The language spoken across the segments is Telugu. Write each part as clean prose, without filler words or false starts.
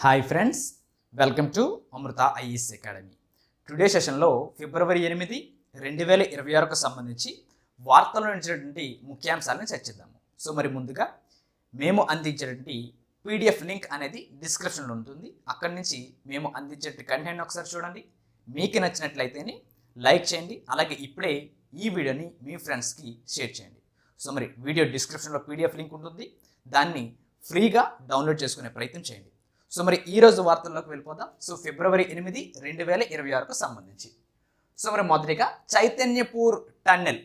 Hi friends, welcome to Amrita IAS academy. Today సెషన్లో ఫిబ్రవరి 8, 2026కు సంబంధించి వార్తల్లో నిలిచినటువంటి ముఖ్యాంశాలను చర్చిద్దాము. సో మరి ముందుగా మేము అందించేటువంటి పీడిఎఫ్ లింక్ అనేది డిస్క్రిప్షన్లో ఉంటుంది. అక్కడి నుంచి మేము అందించేటువంటి కంటెంట్ ఒకసారి చూడండి. మీకు నచ్చినట్లయితేనే లైక్ చేయండి. అలాగే ఇప్పుడే ఈ వీడియోని మీ ఫ్రెండ్స్కి షేర్ చేయండి. సో మరి వీడియో డిస్క్రిప్షన్లో పీడిఎఫ్ లింక్ ఉంటుంది. దాన్ని ఫ్రీగా డౌన్లోడ్ చేసుకునే ప్రయత్నం చేయండి. సో మరి ఈరోజు వార్తల్లోకి వెళ్ళిపోదాం. సో ఫిబ్రవరి 8, 2026కు సంబంధించి సో మరి మొదటిగా చైతన్యపూర్ టన్నెల్.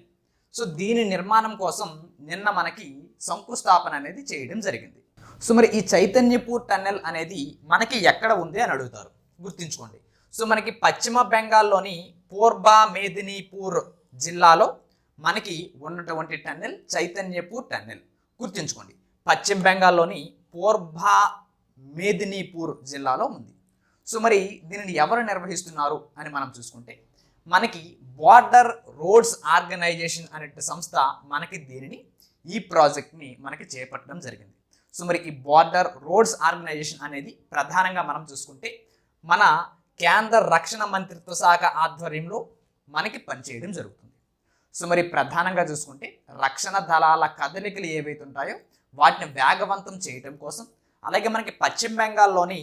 సో దీని నిర్మాణం కోసం నిన్న మనకి శంకుస్థాపన అనేది చేయడం జరిగింది. సో మరి ఈ చైతన్యపూర్ టన్నెల్ అనేది మనకి ఎక్కడ ఉంది అని అడుగుతారు. గుర్తుంచుకోండి. సో మనకి పశ్చిమ బెంగాల్లోని పూర్బా మేదినీపూర్ జిల్లాలో మనకి ఉన్నటువంటి టన్నెల్ చైతన్యపూర్ టన్నెల్. గుర్తుంచుకోండి, పశ్చిమ బెంగాల్లోని పూర్బా మేదినీపూర్ జిల్లాలో ఉంది. సో మరి దీనిని ఎవరు నిర్వహిస్తున్నారు అని మనం చూసుకుంటే మనకి బార్డర్ రోడ్స్ ఆర్గనైజేషన్ అనే సంస్థ మనకి దీనిని ఈ ప్రాజెక్ట్ని మనకి చేపట్టడం జరిగింది. సో మరి ఈ బార్డర్ రోడ్స్ ఆర్గనైజేషన్ అనేది ప్రధానంగా మనం చూసుకుంటే మన కేంద్ర రక్షణ మంత్రిత్వ శాఖ ఆధ్వర్యంలో మనకి పనిచేయడం జరుగుతుంది. సో మరి ప్రధానంగా చూసుకుంటే రక్షణ దళాల కదలికలు ఏవైతే ఉంటాయో వాటిని వేగవంతం చేయడం కోసం, అలాగే మనకి పశ్చిమ బెంగాల్లోని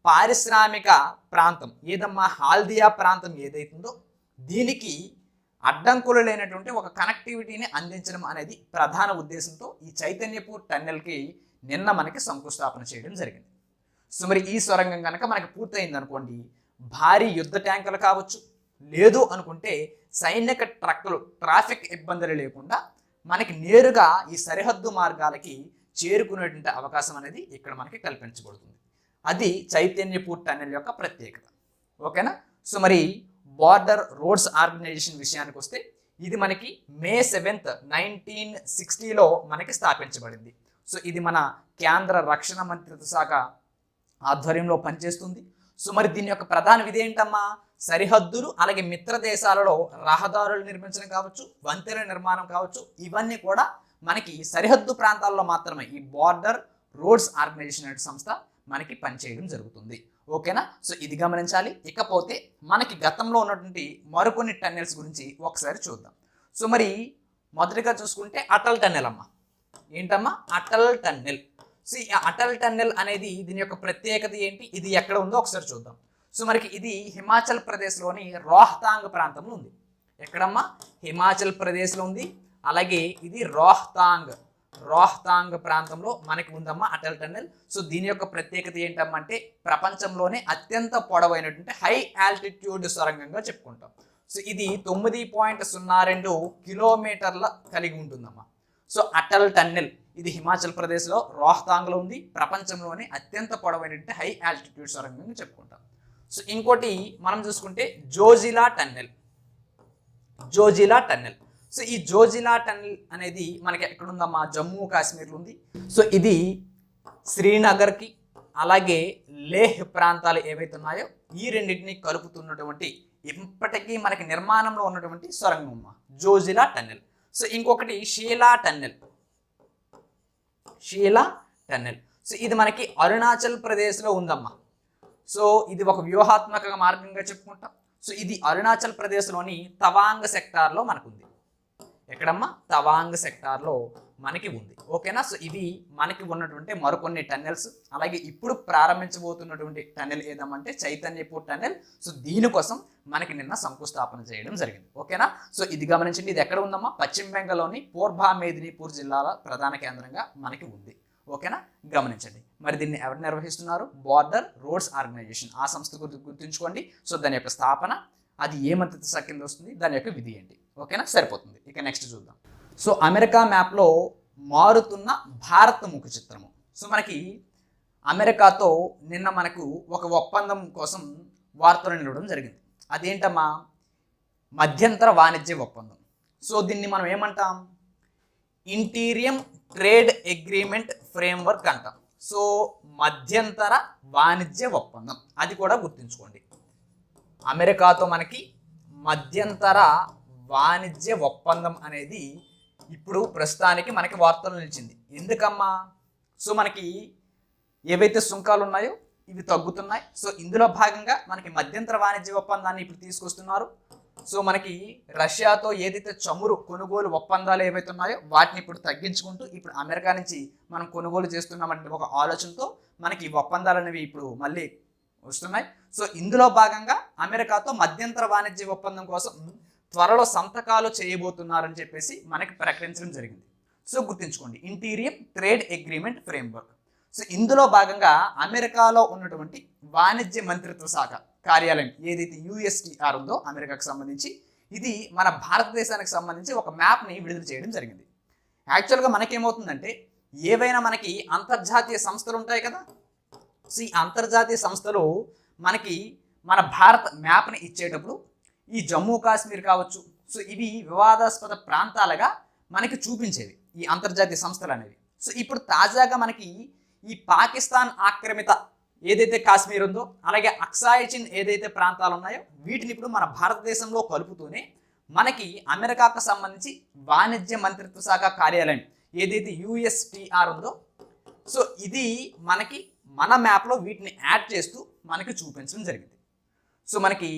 పారిశ్రామిక ప్రాంతం ఏదమ్మా హాల్దియా ప్రాంతం ఏదైతుందో దీనికి అడ్డంకులు లేనటువంటి ఒక కనెక్టివిటీని అందించడం అనేది ప్రధాన ఉద్దేశంతో ఈ చైతన్యపూర్ టన్నెల్కి నిన్న మనకి శంకుస్థాపన చేయడం జరిగింది. సో మరి ఈ సొరంగం కనుక మనకి పూర్తయింది అనుకోండి, భారీ యుద్ధ ట్యాంకులు కావచ్చు, లేదు అనుకుంటే సైనిక ట్రక్కులు ట్రాఫిక్ ఇబ్బందులు లేకుండా మనకి నేరుగా ఈ సరిహద్దు మార్గాలకి చేరుకునేటువంటి అవకాశం అనేది ఇక్కడ మనకి కల్పించబడుతుంది. అది చైతన్యపూర్ టన్నెల్ యొక్క ప్రత్యేకత. ఓకేనా. సో మరి బార్డర్ రోడ్స్ ఆర్గనైజేషన్ విషయానికి వస్తే ఇది మనకి మే 7, 1960లో మనకి స్థాపించబడింది. సో ఇది మన కేంద్ర రక్షణ మంత్రిత్వ శాఖ ఆధ్వర్యంలో పనిచేస్తుంది. సో మరి దీని యొక్క ప్రధాన విధి ఏంటమ్మా, సరిహద్దులు అలాగే మిత్ర దేశాలలో రహదారులు నిర్మించడం కావచ్చు, వంతెన నిర్మాణం కావచ్చు, ఇవన్నీ కూడా మనకి సరిహద్దు ప్రాంతాల్లో మాత్రమే ఈ బార్డర్ రోడ్స్ ఆర్గనైజేషన్ అనే సంస్థ మనకి పనిచేయడం జరుగుతుంది. ఓకేనా. సో ఇది గమనించాలి. ఇకపోతే మనకి గతంలో ఉన్నటువంటి మరికొన్ని టన్నెల్స్ గురించి ఒకసారి చూద్దాం. సో మరి మొదటిగా చూసుకుంటే అటల్ టన్నెల్ అమ్మ. ఏంటమ్మా అటల్ టన్నెల్. సో ఈ అటల్ టన్నెల్ అనేది దీని యొక్క ప్రత్యేకత ఏంటి, ఇది ఎక్కడ ఉందో ఒకసారి చూద్దాం. సో మనకి ఇది హిమాచల్ ప్రదేశ్లోని రోహతాంగ్ ప్రాంతంలో ఉంది. ఎక్కడమ్మా, హిమాచల్ ప్రదేశ్లో ఉంది. అలాగే ఇది రోహతాంగ్ ప్రాంతంలో మనకి ఉందమ్మా అటల్ టన్నెల్. సో దీని యొక్క ప్రత్యేకత ఏంటమ్మా అంటే ప్రపంచంలోనే అత్యంత పొడవైనటువంటి హై ఆల్టిట్యూడ్ సొరంగంగా చెప్పుకుంటాం. సో ఇది 9.02 కిలోమీటర్ల కలిగి ఉంటుందమ్మా. సో అటల్ టన్నెల్ ఇది హిమాచల్ ప్రదేశ్లో రోహతాంగ్లో ఉంది. ప్రపంచంలోనే అత్యంత పొడవైనటువంటి హై ఆల్టిట్యూడ్ సొరంగంగా చెప్పుకుంటాం. సో ఇంకోటి మనం చూసుకుంటే జోజిలా టన్నెల్. సో ఈ జోజిలా టన్నెల్ అనేది మనకి ఎక్కడ ఉందమ్మా, జమ్మూ కాశ్మీర్లో ఉంది. సో ఇది శ్రీనగర్కి అలాగే లేహ్ ప్రాంతాలు ఏవైతే ఉన్నాయో ఈ రెండింటిని కలుపుతున్నటువంటి ఇప్పటికీ మనకి నిర్మాణంలో ఉన్నటువంటి సొరంగం అమ్మా జోజిలా టన్నెల్. సో ఇంకొకటి షీలా టన్నెల్. సో ఇది మనకి అరుణాచల్ ప్రదేశ్లో ఉందమ్మా. సో ఇది ఒక వ్యూహాత్మక మార్గంగా చెప్పుకుంటాం. సో ఇది అరుణాచల్ ప్రదేశ్లోని తవాంగ్ సెక్టార్లో మనకు ఉంది. ఎక్కడమ్మా, తవాంగ్ సెక్టార్లో మనకి ఉంది. ఓకేనా. సో ఇవి మనకి ఉన్నటువంటి మరికొన్ని టన్నెల్స్. అలాగే ఇప్పుడు ప్రారంభించబోతున్నటువంటి టన్నెల్ ఏదమ్మంటే చైతన్యపూర్ టన్నెల్. సో దీనికోసం మనకి నిన్న శంకుస్థాపన చేయడం జరిగింది. ఓకేనా. సో ఇది గమనించండి, ఇది ఎక్కడ ఉందమ్మా, పశ్చిమ బెంగాల్లోని పూర్బా మేదినీపూర్ జిల్లాల ప్రధాన కేంద్రంగా మనకి ఉంది. ఓకేనా, గమనించండి. మరి దీన్ని ఎవరు నిర్వహిస్తున్నారు, బార్డర్ రోడ్స్ ఆర్గనైజేషన్ ఆ సంస్థ గుర్తుంచుకోండి. సో దాని యొక్క స్థాపన, అది ఏ మంత్రిత్వ శాఖ కింద వస్తుంది, దాని యొక్క విధి ఏంటి. ఓకేనా, సరిపోతుంది. ఇక నెక్స్ట్ చూద్దాం. సో అమెరికా మ్యాప్లో మారుతున్న భారత్ ముఖ చిత్రము. సో మనకి అమెరికాతో నిన్న మనకు ఒక ఒప్పందం కోసం వార్తలు నిలవడం జరిగింది. అదేంటమ్మా, మధ్యంతర వాణిజ్య ఒప్పందం. సో దీన్ని మనం ఏమంటాం, ఇంటీరియం ట్రేడ్ అగ్రిమెంట్ ఫ్రేమ్వర్క్ అంటాం. సో మధ్యంతర వాణిజ్య ఒప్పందం, అది కూడా గుర్తుంచుకోండి. అమెరికాతో మనకి మధ్యంతర వాణిజ్య ఒప్పందం అనేది ఇప్పుడు ప్రస్తుతానికి మనకి వార్తలు నిలిచింది. ఎందుకమ్మా, సో మనకి ఏవైతే సుంకాలు ఉన్నాయో ఇవి తగ్గుతున్నాయి. సో ఇందులో భాగంగా మనకి మధ్యంతర వాణిజ్య ఒప్పందాన్ని ఇప్పుడు తీసుకొస్తున్నారు. సో మనకి రష్యాతో ఏదైతే చమురు కొనుగోలు ఒప్పందాలు ఏవైతే ఉన్నాయో వాటిని ఇప్పుడు తగ్గించుకుంటూ ఇప్పుడు అమెరికా నుంచి మనం కొనుగోలు చేస్తున్నామంటే ఒక ఆలోచనతో మనకి ఈ ఒప్పందాలు అనేవి ఇప్పుడు మళ్ళీ వస్తున్నాయి. సో ఇందులో భాగంగా అమెరికాతో మధ్యంతర వాణిజ్య ఒప్పందం కోసం త్వరలో సంతకాలు చేయబోతున్నారని చెప్పేసి మనకి ప్రకటించడం జరిగింది. సో గుర్తుంచుకోండి, interim trade agreement framework. So ఇందులో భాగంగా అమెరికాలో ఉన్నటువంటి వాణిజ్య మంత్రిత్వ శాఖ కార్యాలయం ఏదైతే యుఎస్టిఆర్ ఉందో అమెరికాకు సంబంధించి, ఇది మన భారతదేశానికి సంబంధించి ఒక మ్యాప్ని విడుదల చేయడం జరిగింది. యాక్చువల్గా మనకేమవుతుందంటే ఏవైనా మనకి అంతర్జాతీయ సంస్థలు ఉంటాయి కదా, సో ఈ అంతర్జాతీయ సంస్థలు మనకి మన భారత మ్యాప్ని ఇచ్చేటప్పుడు ఈ జమ్మూ కాశ్మీర్ కావచ్చు, సో ఇవి వివాదాస్పద ప్రాంతాలుగా మనకి చూపించేవి ఈ అంతర్జాతీయ సంస్థలు అనేవి. సో ఇప్పుడు తాజాగా మనకి ఈ పాకిస్తాన్ ఆక్రమిత ఏదైతే కాశ్మీర్ ఉందో అలాగే అక్సాయ్ చిన్ ఏదైతే ప్రాంతాలు ఉన్నాయో వీటిని ఇప్పుడు మన భారతదేశంలో కలుపుతూనే మనకి అమెరికాకు సంబంధించి వాణిజ్య మంత్రిత్వ శాఖ కార్యాలయం ఏదైతే యుఎస్టిఆర్ ఉందో, సో ఇది మనకి మన మ్యాప్లో వీటిని యాడ్ చేస్తూ మనకి చూపించడం జరిగింది. సో మనకి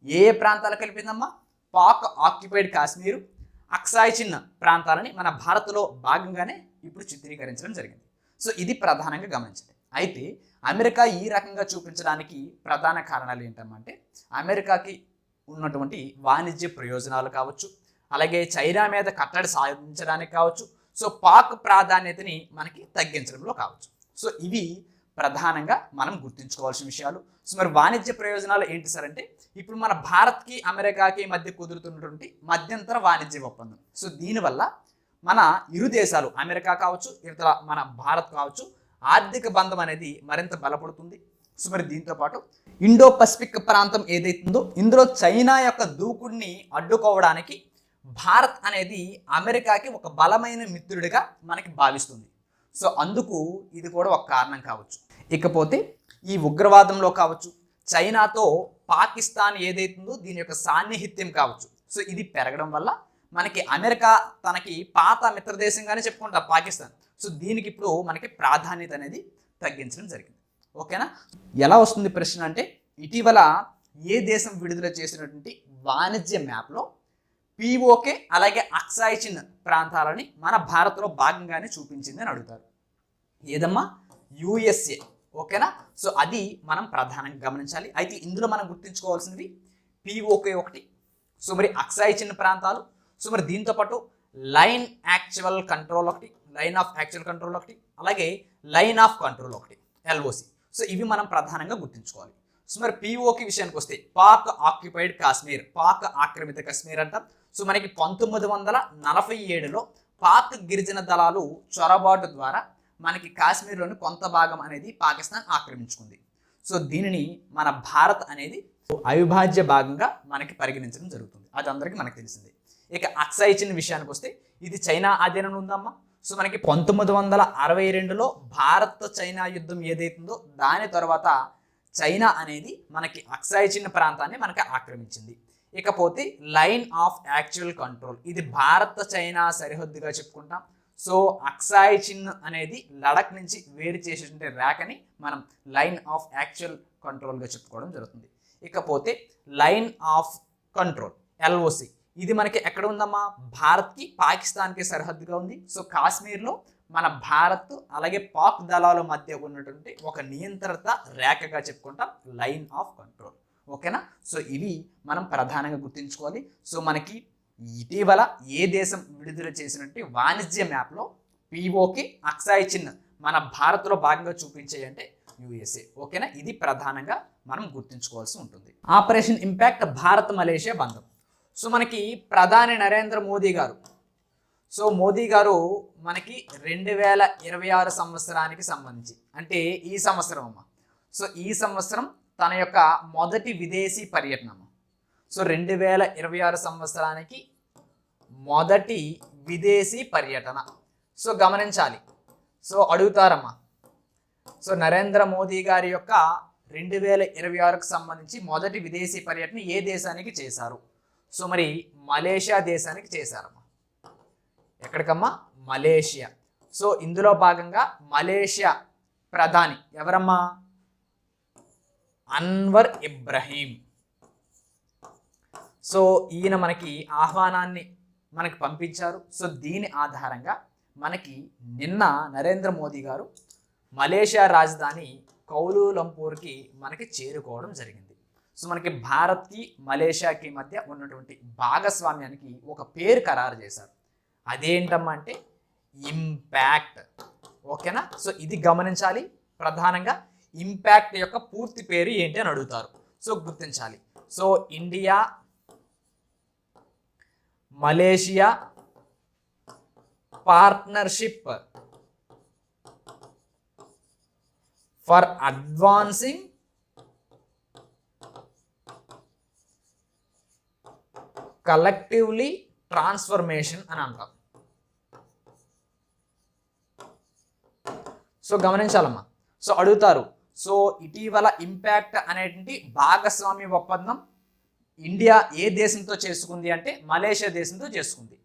ఏ ఏ ప్రాంతాలు కలిపిందమ్మా, పాక్ ఆక్యుపైడ్ కాశ్మీరు, అక్సాయ్ చిన్ ప్రాంతాలని మన భారత్లో భాగంగానే ఇప్పుడు చిత్రీకరించడం జరిగింది. సో ఇది ప్రధానంగా గమనించండి. అయితే అమెరికా ఈ రకంగా చూపించడానికి ప్రధాన కారణాలు ఏంటంటే అమెరికాకి ఉన్నటువంటి వాణిజ్య ప్రయోజనాలు కావచ్చు, అలాగే చైనా మీద కట్టడి సాధించడానికి కావచ్చు, సో పాక్ ప్రాధాన్యతని మనకి తగ్గించడంలో కావచ్చు. సో ఇవి ప్రధానంగా మనం గుర్తుంచుకోవాల్సిన విషయాలు. సో మరి వాణిజ్య ప్రయోజనాలు ఏంటి సార్ అంటే ఇప్పుడు మన భారత్కి అమెరికాకి మధ్య కుదురుతున్నటువంటి మధ్యంతర వాణిజ్య ఒప్పందం. సో దీనివల్ల మన ఇరు దేశాలు అమెరికా కావచ్చు ఇతర మన భారత్ కావచ్చు ఆర్థిక బంధం అనేది మరింత బలపడుతుంది. సో మరి దీంతో పాటు ఇండో పసిఫిక్ ప్రాంతం ఏదైతుందో ఇందులో చైనా యొక్క దూకుడిని అడ్డుకోవడానికి భారత్ అనేది అమెరికాకి ఒక బలమైన మిత్రుడిగా మనకి భావిస్తుంది. సో అందుకు ఇది కూడా ఒక కారణం కావచ్చు. ఇకపోతే ఈ ఉగ్రవాదంలో కావచ్చు, చైనాతో పాకిస్తాన్ ఏదైతుందో దీని యొక్క సాన్నిహిత్యం కావచ్చు, సో ఇది పెరగడం వల్ల మనకి అమెరికా తనకి పాత మిత్రదేశంగానే చెప్పుకుంటాం పాకిస్తాన్, సో దీనికి ఇప్పుడు మనకి ప్రాధాన్యత అనేది తగ్గించడం జరిగింది. ఓకేనా? ఎలా వస్తుంది ప్రశ్న అంటే ఇటీవల ఏ దేశం విడుదల చేసినటువంటి వాణిజ్య మ్యాప్లో పిఓకే అలాగే అక్సాయ్ చిన్ ప్రాంతాలని మన భారత్లో భాగంగానే చూపించింది అని అడుగుతారు. ఏదమ్మా? యుఎస్ఏ. ఓకేనా? సో అది మనం ప్రధానంగా గమనించాలి. అయితే ఇందులో మనం గుర్తుంచుకోవాల్సినవి పిఓకే ఒకటి, సో మరి అక్సాయ్ చిన్ ప్రాంతాలు, సో మరి దీంతో పాటు లైన్ యాక్చువల్ కంట్రోల్ ఒకటి, లైన్ ఆఫ్ యాక్చువల్ కంట్రోల్ ఒకటి, అలాగే లైన్ ఆఫ్ కంట్రోల్ ఒకటి, ఎల్ఓసి. సో ఇవి మనం ప్రధానంగా గుర్తుంచుకోవాలి. సో మరి పిఓకి విషయానికి వస్తే పాక్ ఆక్యుపైడ్ కాశ్మీర్, పాక్ ఆక్రమిత కాశ్మీర్ అంటాం. సో మనకి 1947లో పాక్ గిరిజన దళాలు చొరబాటు ద్వారా మనకి కాశ్మీర్లోని కొంత భాగం అనేది పాకిస్తాన్ ఆక్రమించుకుంది. సో దీనిని మన భారత్ అనేది అవిభాజ్య భాగంగా మనకి పరిగణించడం జరుగుతుంది. అది అందరికీ మనకు తెలిసిందే. ఇక అక్సాయ్ చిన్ విషయానికి వస్తే ఇది చైనా ఆధీనంలో ఉందమ్మా. సో మనకి 1962లో భారత్ చైనా యుద్ధం ఏదైతుందో దాని తర్వాత చైనా అనేది మనకి అక్సాయ్ చిన్ ప్రాంతాన్ని మనకి ఆక్రమించింది. ఇకపోతే లైన్ ఆఫ్ యాక్చువల్ కంట్రోల్, ఇది భారత్ చైనా సరిహద్దుగా చెప్పుకుంటాం. సో అక్సాయ్ చిన్ అనేది లడక్ నుంచి వేరు చేసేటువంటి రేఖని మనం లైన్ ఆఫ్ యాక్చువల్ కంట్రోల్గా చెప్పుకోవడం జరుగుతుంది. ఇకపోతే లైన్ ఆఫ్ కంట్రోల్ ఎల్ఓసి, ఇది మనకి ఎక్కడ ఉందమ్మా? భారత్కి పాకిస్తాన్కి సరిహద్దుగా ఉంది. సో కాశ్మీర్లో మన భారత్ అలాగే పాక్ దళాల మధ్య ఉన్నటువంటి ఒక నియంత్రిత రేఖగా చెప్పుకుంటాం లైన్ ఆఫ్ కంట్రోల్. ఓకేనా? సో ఇవి మనం ప్రధానంగా గుర్తుంచుకోవాలి. సో మనకి ఇటీవల ఏ దేశం విడుదల చేసినట్టు వాణిజ్య మ్యాప్లో పిఓకి అక్సాయ్ చిన్ మన భారత్లో భాగంగా చూపించాయంటే యుఎస్ఏ. ఓకేనా? ఇది ప్రధానంగా మనం గుర్తుంచుకోవాల్సి ఉంటుంది. ఆపరేషన్ ఇంపాక్ట్ భారత్ మలేషియా బంధం. సో మనకి ప్రధాని నరేంద్ర మోదీ గారు, సో మోదీ గారు మనకి 2026 సంవత్సరానికి సంబంధించి అంటే ఈ సంవత్సరం అమ్మ, సో ఈ సంవత్సరం తన యొక్క మొదటి విదేశీ పర్యటన. సో 2026 సంవత్సరానికి మొదటి విదేశీ పర్యటన. సో గమనించాలి. సో అడుగుతారమ్మా, సో నరేంద్ర మోదీ గారి యొక్క 2026కు సంబంధించి మొదటి విదేశీ పర్యటన ఏ దేశానికి చేశారు? సో మరి మలేషియా దేశానికి చేశారమ్మా. ఎక్కడికమ్మా? మలేషియా. సో ఇందులో భాగంగా మలేషియా ప్రధాని ఎవరమ్మా? అన్వర్ ఇబ్రహీం. సో ఈయన మనకి ఆహ్వానాన్ని మనకి పంపించారు. సో దీని ఆధారంగా మనకి నిన్న నరేంద్ర మోదీ గారు మలేషియా రాజధాని కౌలాలంపూర్కి మనకి చేరుకోవడం జరిగింది. సో మనకి భారత్కి మలేషియాకి మధ్య ఉన్నటువంటి భాగస్వామ్యానికి ఒక పేరు ఖరారు చేశారు. అదేంటమ్మా అంటే ఇంపాక్ట్. ఓకేనా? సో ఇది గమనించాలి. ప్రధానంగా ఇంపాక్ట్ యొక్క పూర్తి పేరు ఏంటి అని అడుగుతారు. సో గుర్తించాలి. So India Malaysia partnership for advancing collectively transformation అని అంటాం. సో గమనించాలమ్మా. సో అడుగుతారు. సో ఇటీవల ఇంపాక్ట్ అనేటువంటి భాగస్వామ్య ఒప్పందం ఇండియా ఏ దేశంతో చేసుకుంది అంటే మలేషియా దేశంతో చేసుకుంది.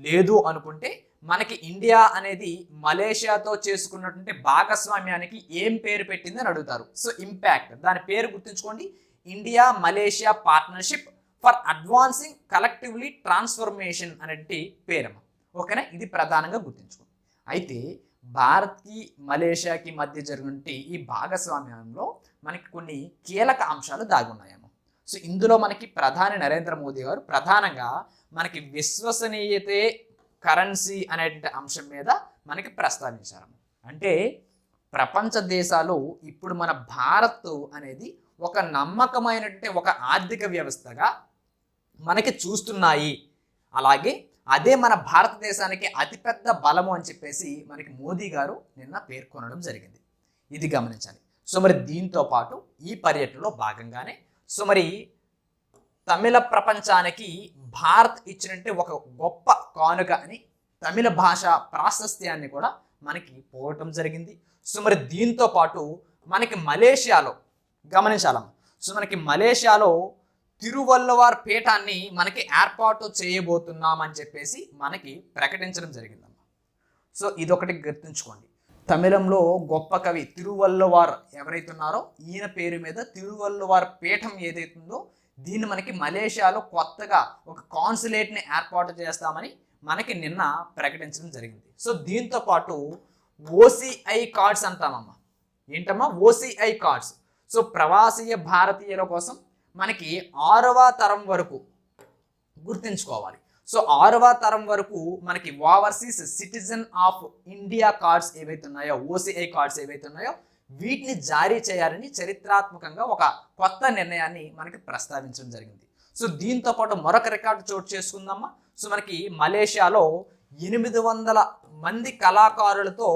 లేదు అనుకుంటే మనకి ఇండియా అనేది మలేషియాతో చేసుకున్నటువంటి భాగస్వామ్యానికి ఏం పేరు పెట్టింది అని అడుగుతారు. సో ఇంపాక్ట్, దాని పేరు గుర్తుంచుకోండి, India Malaysia partnership for advancing collectively transformation అనేటి పేరమ్మ. ఓకేనా? ఇది ప్రధానంగా గుర్తుంచుకోండి. అయితే భారత్కి మలేషియాకి మధ్య జరిగినటువంటి ఈ భాగస్వామ్యంలో మనకి కొన్ని కీలక అంశాలు దాగున్నాయేమో. సో ఇందులో మనకి ప్రధాని నరేంద్ర మోదీ గారు ప్రధానంగా మనకి విశ్వసనీయతే కరెన్సీ అనేటువంటి అంశం మీద మనకి ప్రస్తావించారు. అంటే ప్రపంచ దేశాలు ఇప్పుడు మన భారత్ అనేది ఒక నమ్మకమైనటువంటి ఒక ఆర్థిక వ్యవస్థగా మనకి చూస్తున్నాయి. అలాగే అదే మన భారతదేశానికి అతిపెద్ద బలము అని చెప్పేసి మనకి మోదీ గారు నిన్న పేర్కొనడం జరిగింది. ఇది గమనించాలి. సో మరి దీంతో పాటు ఈ పర్యటనలో భాగంగానే సో మరి తమిళ ప్రపంచానికి భారత్ ఇచ్చినట్టే ఒక గొప్ప కానుక అని తమిళ భాష ప్రాశస్త్యాన్ని కూడా మనకి పోవటం జరిగింది. సో మరి దీంతో పాటు మనకి మలేషియాలో గమనించాలమ్మ. సో మనకి మలేషియాలో తిరువల్లవార్ పీఠాన్ని మనకి ఏర్పాటు చేయబోతున్నామని చెప్పేసి మనకి ప్రకటించడం జరిగిందమ్మ. సో ఇదొకటి గుర్తుంచుకోండి. తమిళంలో గొప్ప కవి తిరువల్లవార్ ఎవరైతే ఉన్నారో ఈయన పేరు మీద తిరువల్లవార్ పీఠం ఏదైతుందో దీన్ని మనకి మలేషియాలో కొత్తగా ఒక కాన్సులేట్ని ఏర్పాటు చేస్తామని మనకి నిన్న ప్రకటించడం జరిగింది. సో దీంతో పాటు ఓసిఐ కార్డ్స్ అంటామమ్మా. ఏంటమ్మా? OCI cards. సో ప్రవాసీయ భారతీయుల కోసం మనకి 6వ తరం వరకు గుర్తుంచుకోవాలి. సో 6వ తరం వరకు మనకి overseas citizen of India cards ఏవైతే ఉన్నాయో, ఓసిఐ కార్డ్స్ ఏవైతే ఉన్నాయో వీటిని జారీ చేయాలని చరిత్రాత్మకంగా ఒక కొత్త నిర్ణయాన్ని మనకి ప్రస్తావించడం జరిగింది. సో దీంతో పాటు మరొక రికార్డు చోటు చేసుకుందామా. సో మనకి మలేషియాలో 800 మంది కళాకారులతో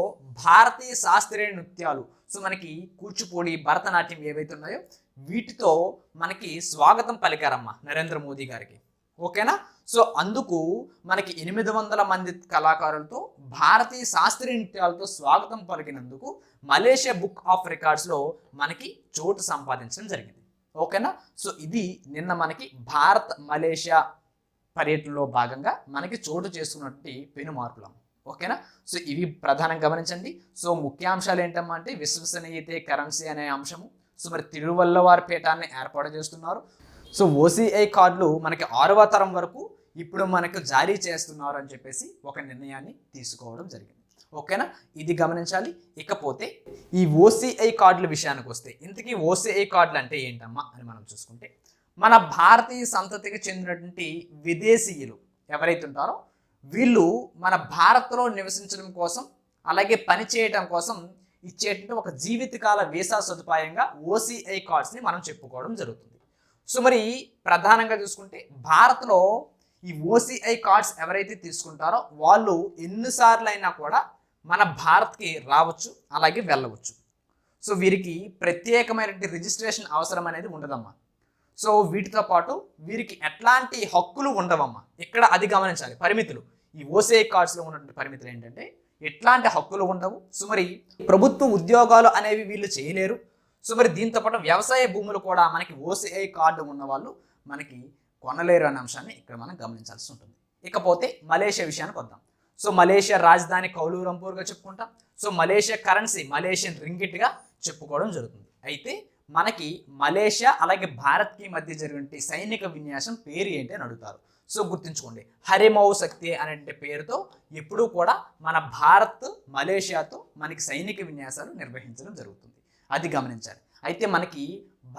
భారతీయ శాస్త్రీయ నృత్యాలు, సో మనకి కూచిపూడి, భరతనాట్యం ఏవైతే ఉన్నాయో వీటితో మనకి స్వాగతం పలికారమ్మా నరేంద్ర మోదీ గారికి. ఓకేనా? సో అందుకు మనకి 800 మంది కళాకారులతో భారతీయ శాస్త్రీయ నృత్యాలతో స్వాగతం పలికినందుకు మలేషియా బుక్ ఆఫ్ రికార్డ్స్లో మనకి చోటు సంపాదించడం జరిగింది. ఓకేనా? సో ఇది నిన్న మనకి భారత్ మలేషియా పర్యటనలో భాగంగా మనకి చోటు చేసుకున్నటువంటి పెను మార్పులు. ఓకేనా? సో ఇవి ప్రధానంగా గమనించండి. సో ముఖ్యాంశాలు ఏంటమ్మా అంటే విశ్వసనీయతే కరెన్సీ అనే అంశము. సో మరి తిరువల్లవారి పీఠాన్ని ఏర్పాటు చేస్తున్నారు. సో ఓసిఐ కార్డులు మనకి 6వ తరం వరకు ఇప్పుడు మనకు జారీ చేస్తున్నారు అని చెప్పేసి ఒక నిర్ణయాన్ని తీసుకోవడం జరిగింది. ఓకేనా? ఇది గమనించాలి. ఇకపోతే ఈ ఓసిఐ కార్డుల విషయానికి వస్తే ఇంతకీ ఓసిఐ కార్డులు అంటే ఏంటమ్మా అని మనం చూసుకుంటే మన భారతీయ సంతతికి చెందినటువంటి విదేశీయులు ఎవరైతే ఉంటారో వీళ్ళు మన భారత్లో నివసించడం కోసం అలాగే పని చేయడం కోసం ఇచ్చేటువంటి ఒక జీవితకాల వీసా సదుపాయంగా ఓసిఐ కార్డ్స్ని మనం చెప్పుకోవడం జరుగుతుంది. సో మరి ప్రధానంగా చూసుకుంటే భారత్లో ఈ ఓసిఐ కార్డ్స్ ఎవరైతే తీసుకుంటారో వాళ్ళు ఎన్నిసార్లు అయినా కూడా మన భారత్కి రావచ్చు, అలాగే వెళ్ళవచ్చు. సో వీరికి ప్రత్యేకమైనటువంటి రిజిస్ట్రేషన్ అవసరం అనేది ఉండదమ్మా. సో వీటితో పాటు వీరికి ఎట్లాంటి హక్కులు ఉండవమ్మా. ఇక్కడ అది గమనించాలి. పరిమితులు, ఈ ఓసిఐ కార్డ్స్లో ఉన్నటువంటి పరిమితులు ఏంటంటే ఎట్లాంటి హక్కులు ఉండవు. సో మరి ప్రభుత్వ ఉద్యోగాలు అనేవి వీళ్ళు చేయలేరు. సో మరి దీంతో పాటు వ్యవసాయ భూములు కూడా మనకి ఓసిఐ కార్డు ఉన్న వాళ్ళు మనకి కొనలేరు అనే అంశాన్ని ఇక్కడ మనం గమనించాల్సి ఉంటుంది. ఇకపోతే మలేషియా విషయానికి వద్దాం. సో మలేషియా రాజధాని కౌలాలంపూర్గా చెప్పుకుంటాం. సో మలేషియా కరెన్సీ మలేషియన్ రింగిట్గా చెప్పుకోవడం జరుగుతుంది. అయితే మనకి మలేషియా అలాగే భారత్కి మధ్య జరిగిన సైనిక విన్యాసం పేరు ఏంటి అని అడుగుతారు. సో గుర్తుంచుకోండి, హరిమౌ శక్తి అనే పేరుతో ఎప్పుడూ కూడా మన భారత్ మలేషియాతో మనకి సైనిక విన్యాసాలు నిర్వహించడం జరుగుతుంది. అది గమనించాలి. అయితే మనకి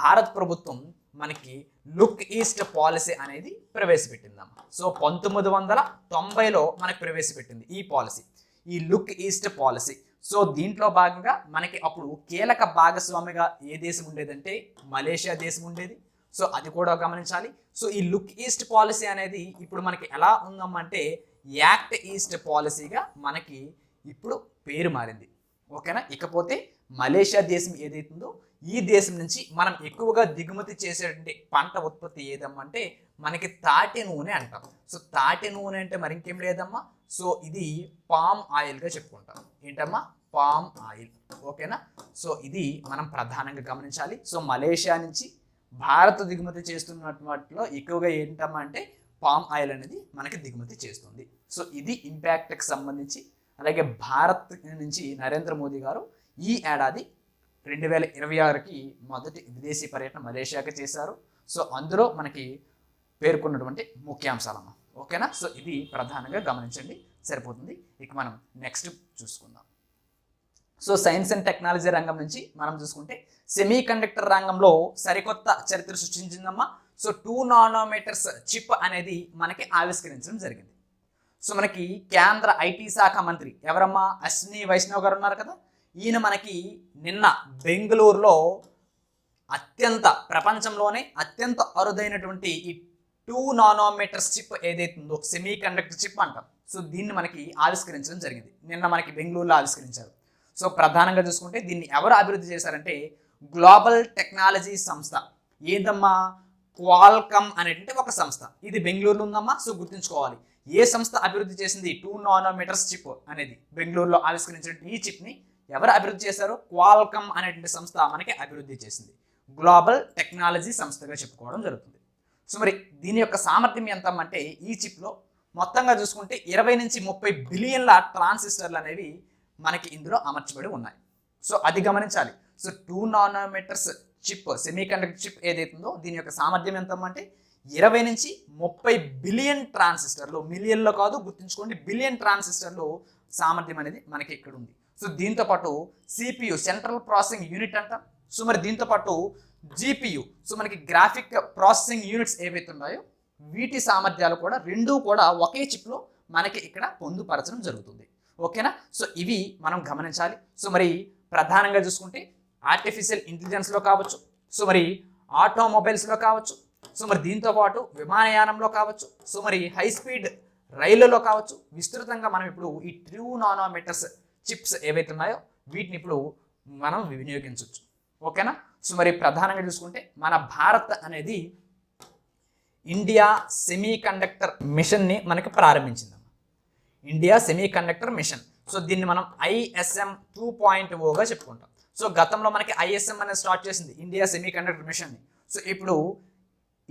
భారత ప్రభుత్వం మనకి లుక్ ఈస్ట్ పాలసీ అనేది ప్రవేశపెట్టిందమ్మ. సో 1990లో మనకి ప్రవేశపెట్టింది ఈ పాలసీ, ఈ లుక్ ఈస్ట్ పాలసీ. సో దీంట్లో భాగంగా మనకి అప్పుడు కీలక భాగస్వామిగా ఏ దేశం ఉండేదంటే మలేషియా దేశం ఉండేది. సో అది కూడా గమనించాలి. సో ఈ లుక్ ఈస్ట్ పాలసీ అనేది ఇప్పుడు మనకి ఎలా ఉందమ్మంటే యాక్ట్ ఈస్ట్ పాలసీగా మనకి ఇప్పుడు పేరు మారింది. ఓకేనా. ఇకపోతే మలేషియా దేశం ఏదైతుందో ఈ దేశం నుంచి మనం ఎక్కువగా దిగుమతి చేసేటువంటి పంట ఉత్పత్తి ఏదమ్మంటే మనకి తాటి నూనె అంటాం. సో తాటి నూనె అంటే మరి ఇంకేం లేదమ్మా, సో ఇది పామ్ ఆయిల్గా చెప్పుకుంటాం. ఏంటమ్మా, పామ్ ఆయిల్. ఓకేనా. సో ఇది మనం ప్రధానంగా గమనించాలి. సో మలేషియా నుంచి భారత్ దిగుమతి చేస్తున్న వాటిలో ఎక్కువగా ఏంటమ్మా అంటే పామ్ ఆయిల్ అనేది మనకి దిగుమతి చేస్తుంది. సో ఇది ఇంపాక్ట్కి సంబంధించి. అలాగే భారత్ నుంచి నరేంద్ర మోదీ గారు ఈ ఏడాది 2026కి మొదటి విదేశీ పర్యటన మలేషియాకి చేశారు. సో అందులో మనకి పేర్కొన్నటువంటి ముఖ్యాంశాలమ్మా. ఓకేనా. సో ఇది ప్రధానంగా గమనించండి, సరిపోతుంది. ఇక మనం నెక్స్ట్ చూసుకుందాం. సో సైన్స్ అండ్ టెక్నాలజీ రంగం నుంచి మనం చూసుకుంటే సెమీ కండక్టర్ రంగంలో సరికొత్త చరిత్ర సృష్టించిందమ్మా. సో 2 నానోమీటర్స్ చిప్ అనేది మనకి ఆవిష్కరించడం జరిగింది. సో మనకి కేంద్ర ఐటీ శాఖ మంత్రి ఎవరమ్మా, అశ్విని వైష్ణవ్ గారు ఉన్నారు కదా. ఈయన మనకి నిన్న బెంగళూరులో ప్రపంచంలోనే అత్యంత అరుదైనటువంటి ఈ 2 నానోమీటర్స్ చిప్ ఏదైతుందో సెమీ కండక్టర్ చిప్ అంటాం. సో దీన్ని మనకి ఆవిష్కరించడం జరిగింది. నిన్న మనకి బెంగళూరులో ఆవిష్కరించారు. సో ప్రధానంగా చూసుకుంటే దీన్ని ఎవరు అభివృద్ధి చేశారంటే గ్లోబల్ టెక్నాలజీ సంస్థ. ఏదమ్మా, క్వాల్కమ్ అనేటువంటి ఒక సంస్థ. ఇది బెంగళూరులో ఉందమ్మా. సో గుర్తుంచుకోవాలి, ఏ సంస్థ అభివృద్ధి చేసింది 2 నానోమీటర్స్ చిప్ అనేది. బెంగళూరులో ఆవిష్కరించిన ఈ చిప్ని ఎవరు అభివృద్ధి చేశారు, క్వాల్కమ్ అనేటువంటి సంస్థ మనకి అభివృద్ధి చేసింది. గ్లోబల్ టెక్నాలజీ సంస్థగా చెప్పుకోవడం జరుగుతుంది. సో మరి దీని యొక్క సామర్థ్యం ఎంత అంటే ఈ చిప్లో మొత్తంగా చూసుకుంటే 20 నుంచి 30 బిలియన్ల ట్రాన్సిస్టర్లు అనేవి మనకి ఇందులో అమర్చబడి ఉన్నాయి. సో అది గమనించాలి. So 2 nanometres chip semi conductor chip ఏదైతుందో దీని యొక్క సామర్థ్యం ఎంత అంటే 20 నుంచి 30 బిలియన్ ట్రాన్సిస్టర్లు, మిలియన్లో కాదు గుర్తుంచుకోండి, బిలియన్ ట్రాన్సిస్టర్లు సామర్థ్యం అనేది మనకి ఇక్కడ ఉంది. సో దీంతో పాటు సిపియు సెంట్రల్ ప్రాసెసింగ్ యూనిట్ అంటాం. సో మరి దీంతో పాటు జిపియు, సో మనకి గ్రాఫిక్ ప్రాసెసింగ్ యూనిట్స్ ఏవైతే ఉన్నాయో వీటి సామర్థ్యాలు కూడా రెండూ కూడా ఒకే చిప్లో మనకి ఇక్కడ పొందుపరచడం జరుగుతుంది. ఓకేనా. సో ఇవి మనం గమనించాలి. సో మరి ప్రధానంగా చూసుకుంటే ఆర్టిఫిషియల్ ఇంటెలిజెన్స్లో కావచ్చు, సో మరి ఆటోమొబైల్స్లో కావచ్చు, సో మరి దీంతో పాటు విమానయానంలో కావచ్చు, సో మరి హై స్పీడ్ రైళ్లలో కావచ్చు, విస్తృతంగా మనం ఇప్పుడు ఈ 2 నానోమీటర్స్ చిప్స్ ఏవైతే ఉన్నాయో వీటిని ఇప్పుడు మనం వినియోగించవచ్చు. ఓకేనా. సో మరి ప్రధానంగా చూసుకుంటే మన భారత్ అనేది ఇండియా సెమీ కండక్టర్ మిషన్ని మనకి ప్రారంభించింది. India semi conductor mission. So దీన్ని మనం ISM 2.0గా చెప్పుకుంటాం. సో గతంలో మనకి ISM అనేది స్టార్ట్ చేసింది ఇండియా సెమీ కండక్టర్ మిషన్ని. సో ఇప్పుడు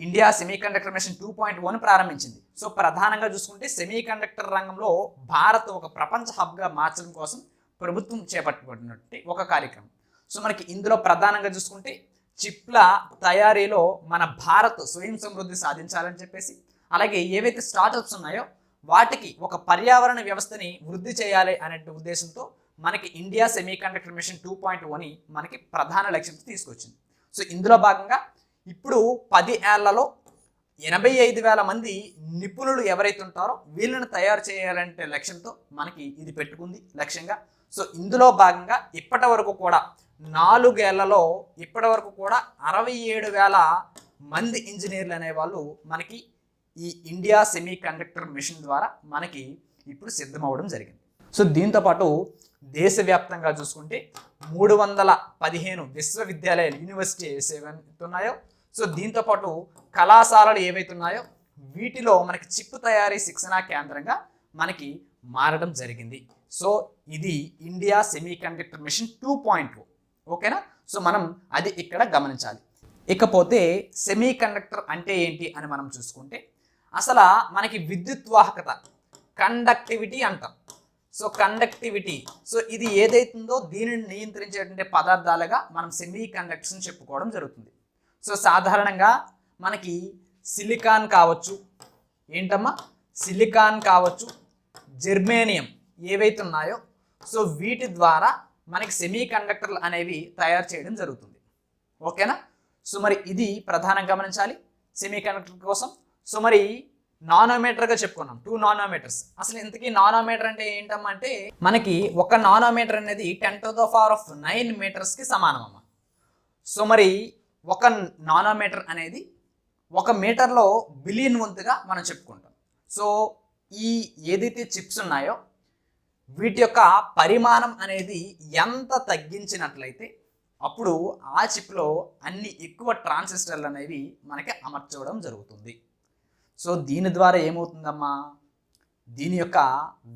ఇండియా సెమీ కండక్టర్ మిషన్ 2.1 ప్రారంభించింది. సో ప్రధానంగా చూసుకుంటే సెమీ కండక్టర్ రంగంలో భారత్ ఒక ప్రపంచ హబ్గా మార్చడం కోసం ప్రభుత్వం చేపట్టబడినటువంటి ఒక కార్యక్రమం. సో మనకి ఇందులో ప్రధానంగా చూసుకుంటే చిప్ల తయారీలో మన భారత్ స్వయం సమృద్ధి సాధించాలని చెప్పేసి, అలాగే ఏవైతే స్టార్టప్స్ ఉన్నాయో వాటికి ఒక పర్యావరణ వ్యవస్థని వృద్ధి చేయాలి అనే ఉద్దేశంతో మనకి ఇండియా సెమీ కండక్టర్ మిషన్ 2.1 మనకి ప్రధాన లక్ష్యంతో తీసుకొచ్చింది. సో ఇందులో భాగంగా ఇప్పుడు 10 ఏళ్లలో 85,000 మంది నిపుణులు ఎవరైతే ఉంటారో వీళ్ళని తయారు చేయాలంటే లక్ష్యంతో మనకి ఇది పెట్టుకుంది లక్ష్యంగా. సో ఇందులో భాగంగా ఇప్పటి వరకు కూడా 4 ఏళ్లలో ఇప్పటి వరకు కూడా 67,000 మంది ఇంజనీర్లు అనేవాళ్ళు మనకి ఈ ఇండియా సెమీ కండక్టర్ మిషన్ ద్వారా మనకి ఇప్పుడు సిద్ధమవడం జరిగింది. సో దీంతోపాటు దేశవ్యాప్తంగా చూసుకుంటే 315 విశ్వవిద్యాలయాలు, యూనివర్సిటీస్ ఏవైతే ఉన్నాయో, సో దీంతోపాటు కళాశాలలు ఏవైతే ఉన్నాయో వీటిలో మనకి చిప్ తయారీ శిక్షణా కేంద్రంగా మనకి మారడం జరిగింది. సో ఇది ఇండియా సెమీ కండక్టర్ మిషన్ 2.0. ఓకేనా. సో మనం అది ఇక్కడ గమనించాలి. ఇకపోతే సెమీ కండక్టర్ అంటే ఏంటి అని మనం చూసుకుంటే అసలు మనకి విద్యుత్ వాహకత, కండక్టివిటీ అంటాం. సో కండక్టివిటీ, సో ఇది ఏదైతుందో దీనిని నియంత్రించేటువంటి పదార్థాలుగా మనం సెమీ కండక్టర్స్ని చెప్పుకోవడం జరుగుతుంది. సో సాధారణంగా మనకి సిలికాన్ కావచ్చు, ఏంటమ్మా సిలికాన్ కావచ్చు, జెర్మేనియం ఏవైతే ఉన్నాయో సో వీటి ద్వారా మనకి సెమీ కండక్టర్లు అనేవి తయారు చేయడం జరుగుతుంది. ఓకేనా. సో మరి ఇది ప్రధానంగా గమనించాలి సెమీ కండక్టర్ కోసం. సో మరి నానోమీటర్గా చెప్పుకున్నాం 2 నానోమీటర్స్. అసలు ఇంతకీ నానోమీటర్ అంటే ఏంటమ్మా అంటే మనకి ఒక నానోమీటర్ అనేది 10⁹ మీటర్స్కి సమానం అమ్మ. సో మరి ఒక నానోమీటర్ అనేది 1 మీటర్లో బిలియన్ వంతుగా మనం చెప్పుకుంటాం. సో ఈ ఏదైతే చిప్స్ ఉన్నాయో వీటి యొక్క పరిమాణం అనేది ఎంత తగ్గించినట్లయితే అప్పుడు ఆ చిప్లో అన్ని ఎక్కువ ట్రాన్సిస్టర్లు అనేవి మనకి అమర్చడం జరుగుతుంది. సో దీని ద్వారా ఏమవుతుందమ్మా, దీని యొక్క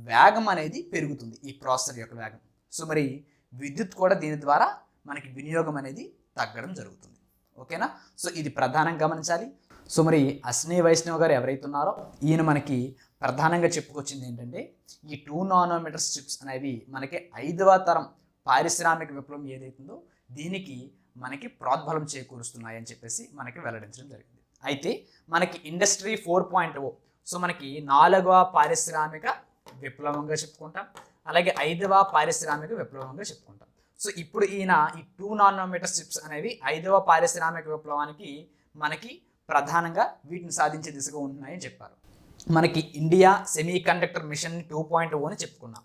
వేగం అనేది పెరుగుతుంది, ఈ ప్రాసెసర్ యొక్క వేగం. సో మరి విద్యుత్ కూడా దీని ద్వారా మనకి వినియోగం అనేది తగ్గడం జరుగుతుంది. ఓకేనా. సో ఇది ప్రధానంగా గమనించాలి. సో మరి అశ్విని వైష్ణవ్ గారు ఎవరైతే ఉన్నారో ఈయన మనకి ప్రధానంగా చెప్పుకొచ్చింది ఏంటంటే ఈ 2 నానోమీటర్స్ చిప్స్ అనేవి మనకి 5వ తరం పారిశ్రామిక విప్లవం ఏదైతుందో దీనికి మనకి ప్రోద్బలం చేకూరుస్తున్నాయని చెప్పేసి మనకి వెల్లడించడం జరిగింది. అయితే మనకి ఇండస్ట్రీ 4.0 సో మనకి 4వ పారిశ్రామిక విప్లవంగా చెప్పుకుంటాం, అలాగే 5వ పారిశ్రామిక విప్లవంగా చెప్పుకుంటాం. సో ఇప్పుడు ఈయన ఈ 2 నానోమీటర్స్ చిప్స్ అనేవి 5వ పారిశ్రామిక విప్లవానికి మనకి ప్రధానంగా వీటిని సాధించే దిశగా ఉంటున్నాయని చెప్పారు. మనకి ఇండియా సెమీ కండక్టర్ మిషన్ 2.0 అని చెప్పుకున్నాం.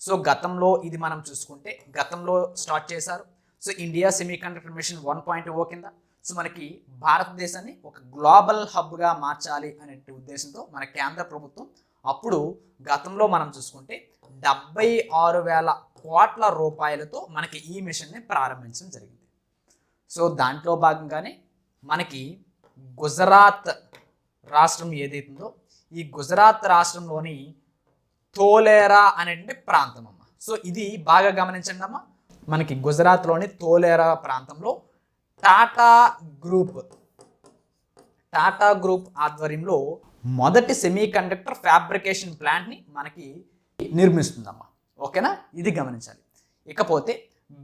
సో గతంలో ఇది మనం చూసుకుంటే గతంలో స్టార్ట్ చేశారు. So India semi conductor mission 1.0 కింద సో మనకి భారతదేశాన్ని ఒక గ్లోబల్ హబ్గా మార్చాలి అనే ఉద్దేశంతో మన కేంద్ర ప్రభుత్వం అప్పుడు గతంలో మనం చూసుకుంటే 76,000 కోట్ల రూపాయలతో మనకి ఈ మిషన్ని ప్రారంభించడం జరిగింది. సో దాంట్లో భాగంగానే మనకి గుజరాత్ రాష్ట్రం ఏదైతుందో ఈ గుజరాత్ రాష్ట్రంలోని తోలేరా అనేటువంటి ప్రాంతం అమ్మ. సో ఇది బాగా గమనించండి అమ్మ, మనకి గుజరాత్లోని తోలేరా ప్రాంతంలో టాటా గ్రూప్ ఆధ్వర్యంలో మొదటి సెమీ కండక్టర్ ఫ్యాబ్రికేషన్ ప్లాంట్ని మనకి నిర్మిస్తుందమ్మా. ఓకేనా, ఇది గమనించాలి. ఇకపోతే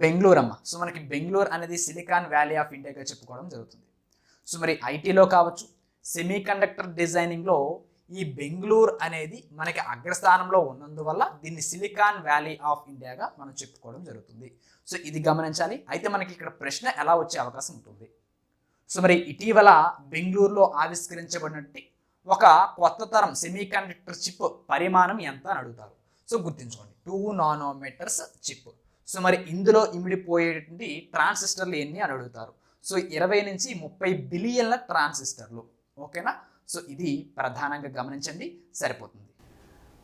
బెంగళూరు అమ్మ. సో మనకి బెంగళూరు అనేది సిలికాన్ వ్యాలీ ఆఫ్ ఇండియాగా చెప్పుకోవడం జరుగుతుంది. సో మరి ఐటీలో కావచ్చు, సెమీ కండక్టర్ డిజైనింగ్లో ఈ బెంగళూరు అనేది మనకి అగ్రస్థానంలో ఉన్నందువల్ల దీన్ని సిలికాన్ వ్యాలీ ఆఫ్ ఇండియాగా మనం చెప్పుకోవడం జరుగుతుంది. సో ఇది గమనించాలి. అయితే మనకి ఇక్కడ ప్రశ్న ఎలా వచ్చే అవకాశం ఉంటుంది. సో మరి ఇటీవల బెంగళూరులో ఆవిష్కరించబడినట్టు ఒక కొత్త తరం సెమీ కండక్టర్ చిప్ పరిమాణం ఎంత అని అడుగుతారు. సో గుర్తుంచుకోండి 2 నానోమీటర్స్ చిప్. సో మరి ఇందులో ఇమిడిపోయేటువంటి ట్రాన్సిస్టర్లు ఎన్ని అని అడుగుతారు. సో 20 నుంచి 30 బిలియన్ల ట్రాన్సిస్టర్లు. ఓకేనా. సో ఇది ప్రధానంగా గమనించండి, సరిపోతుంది.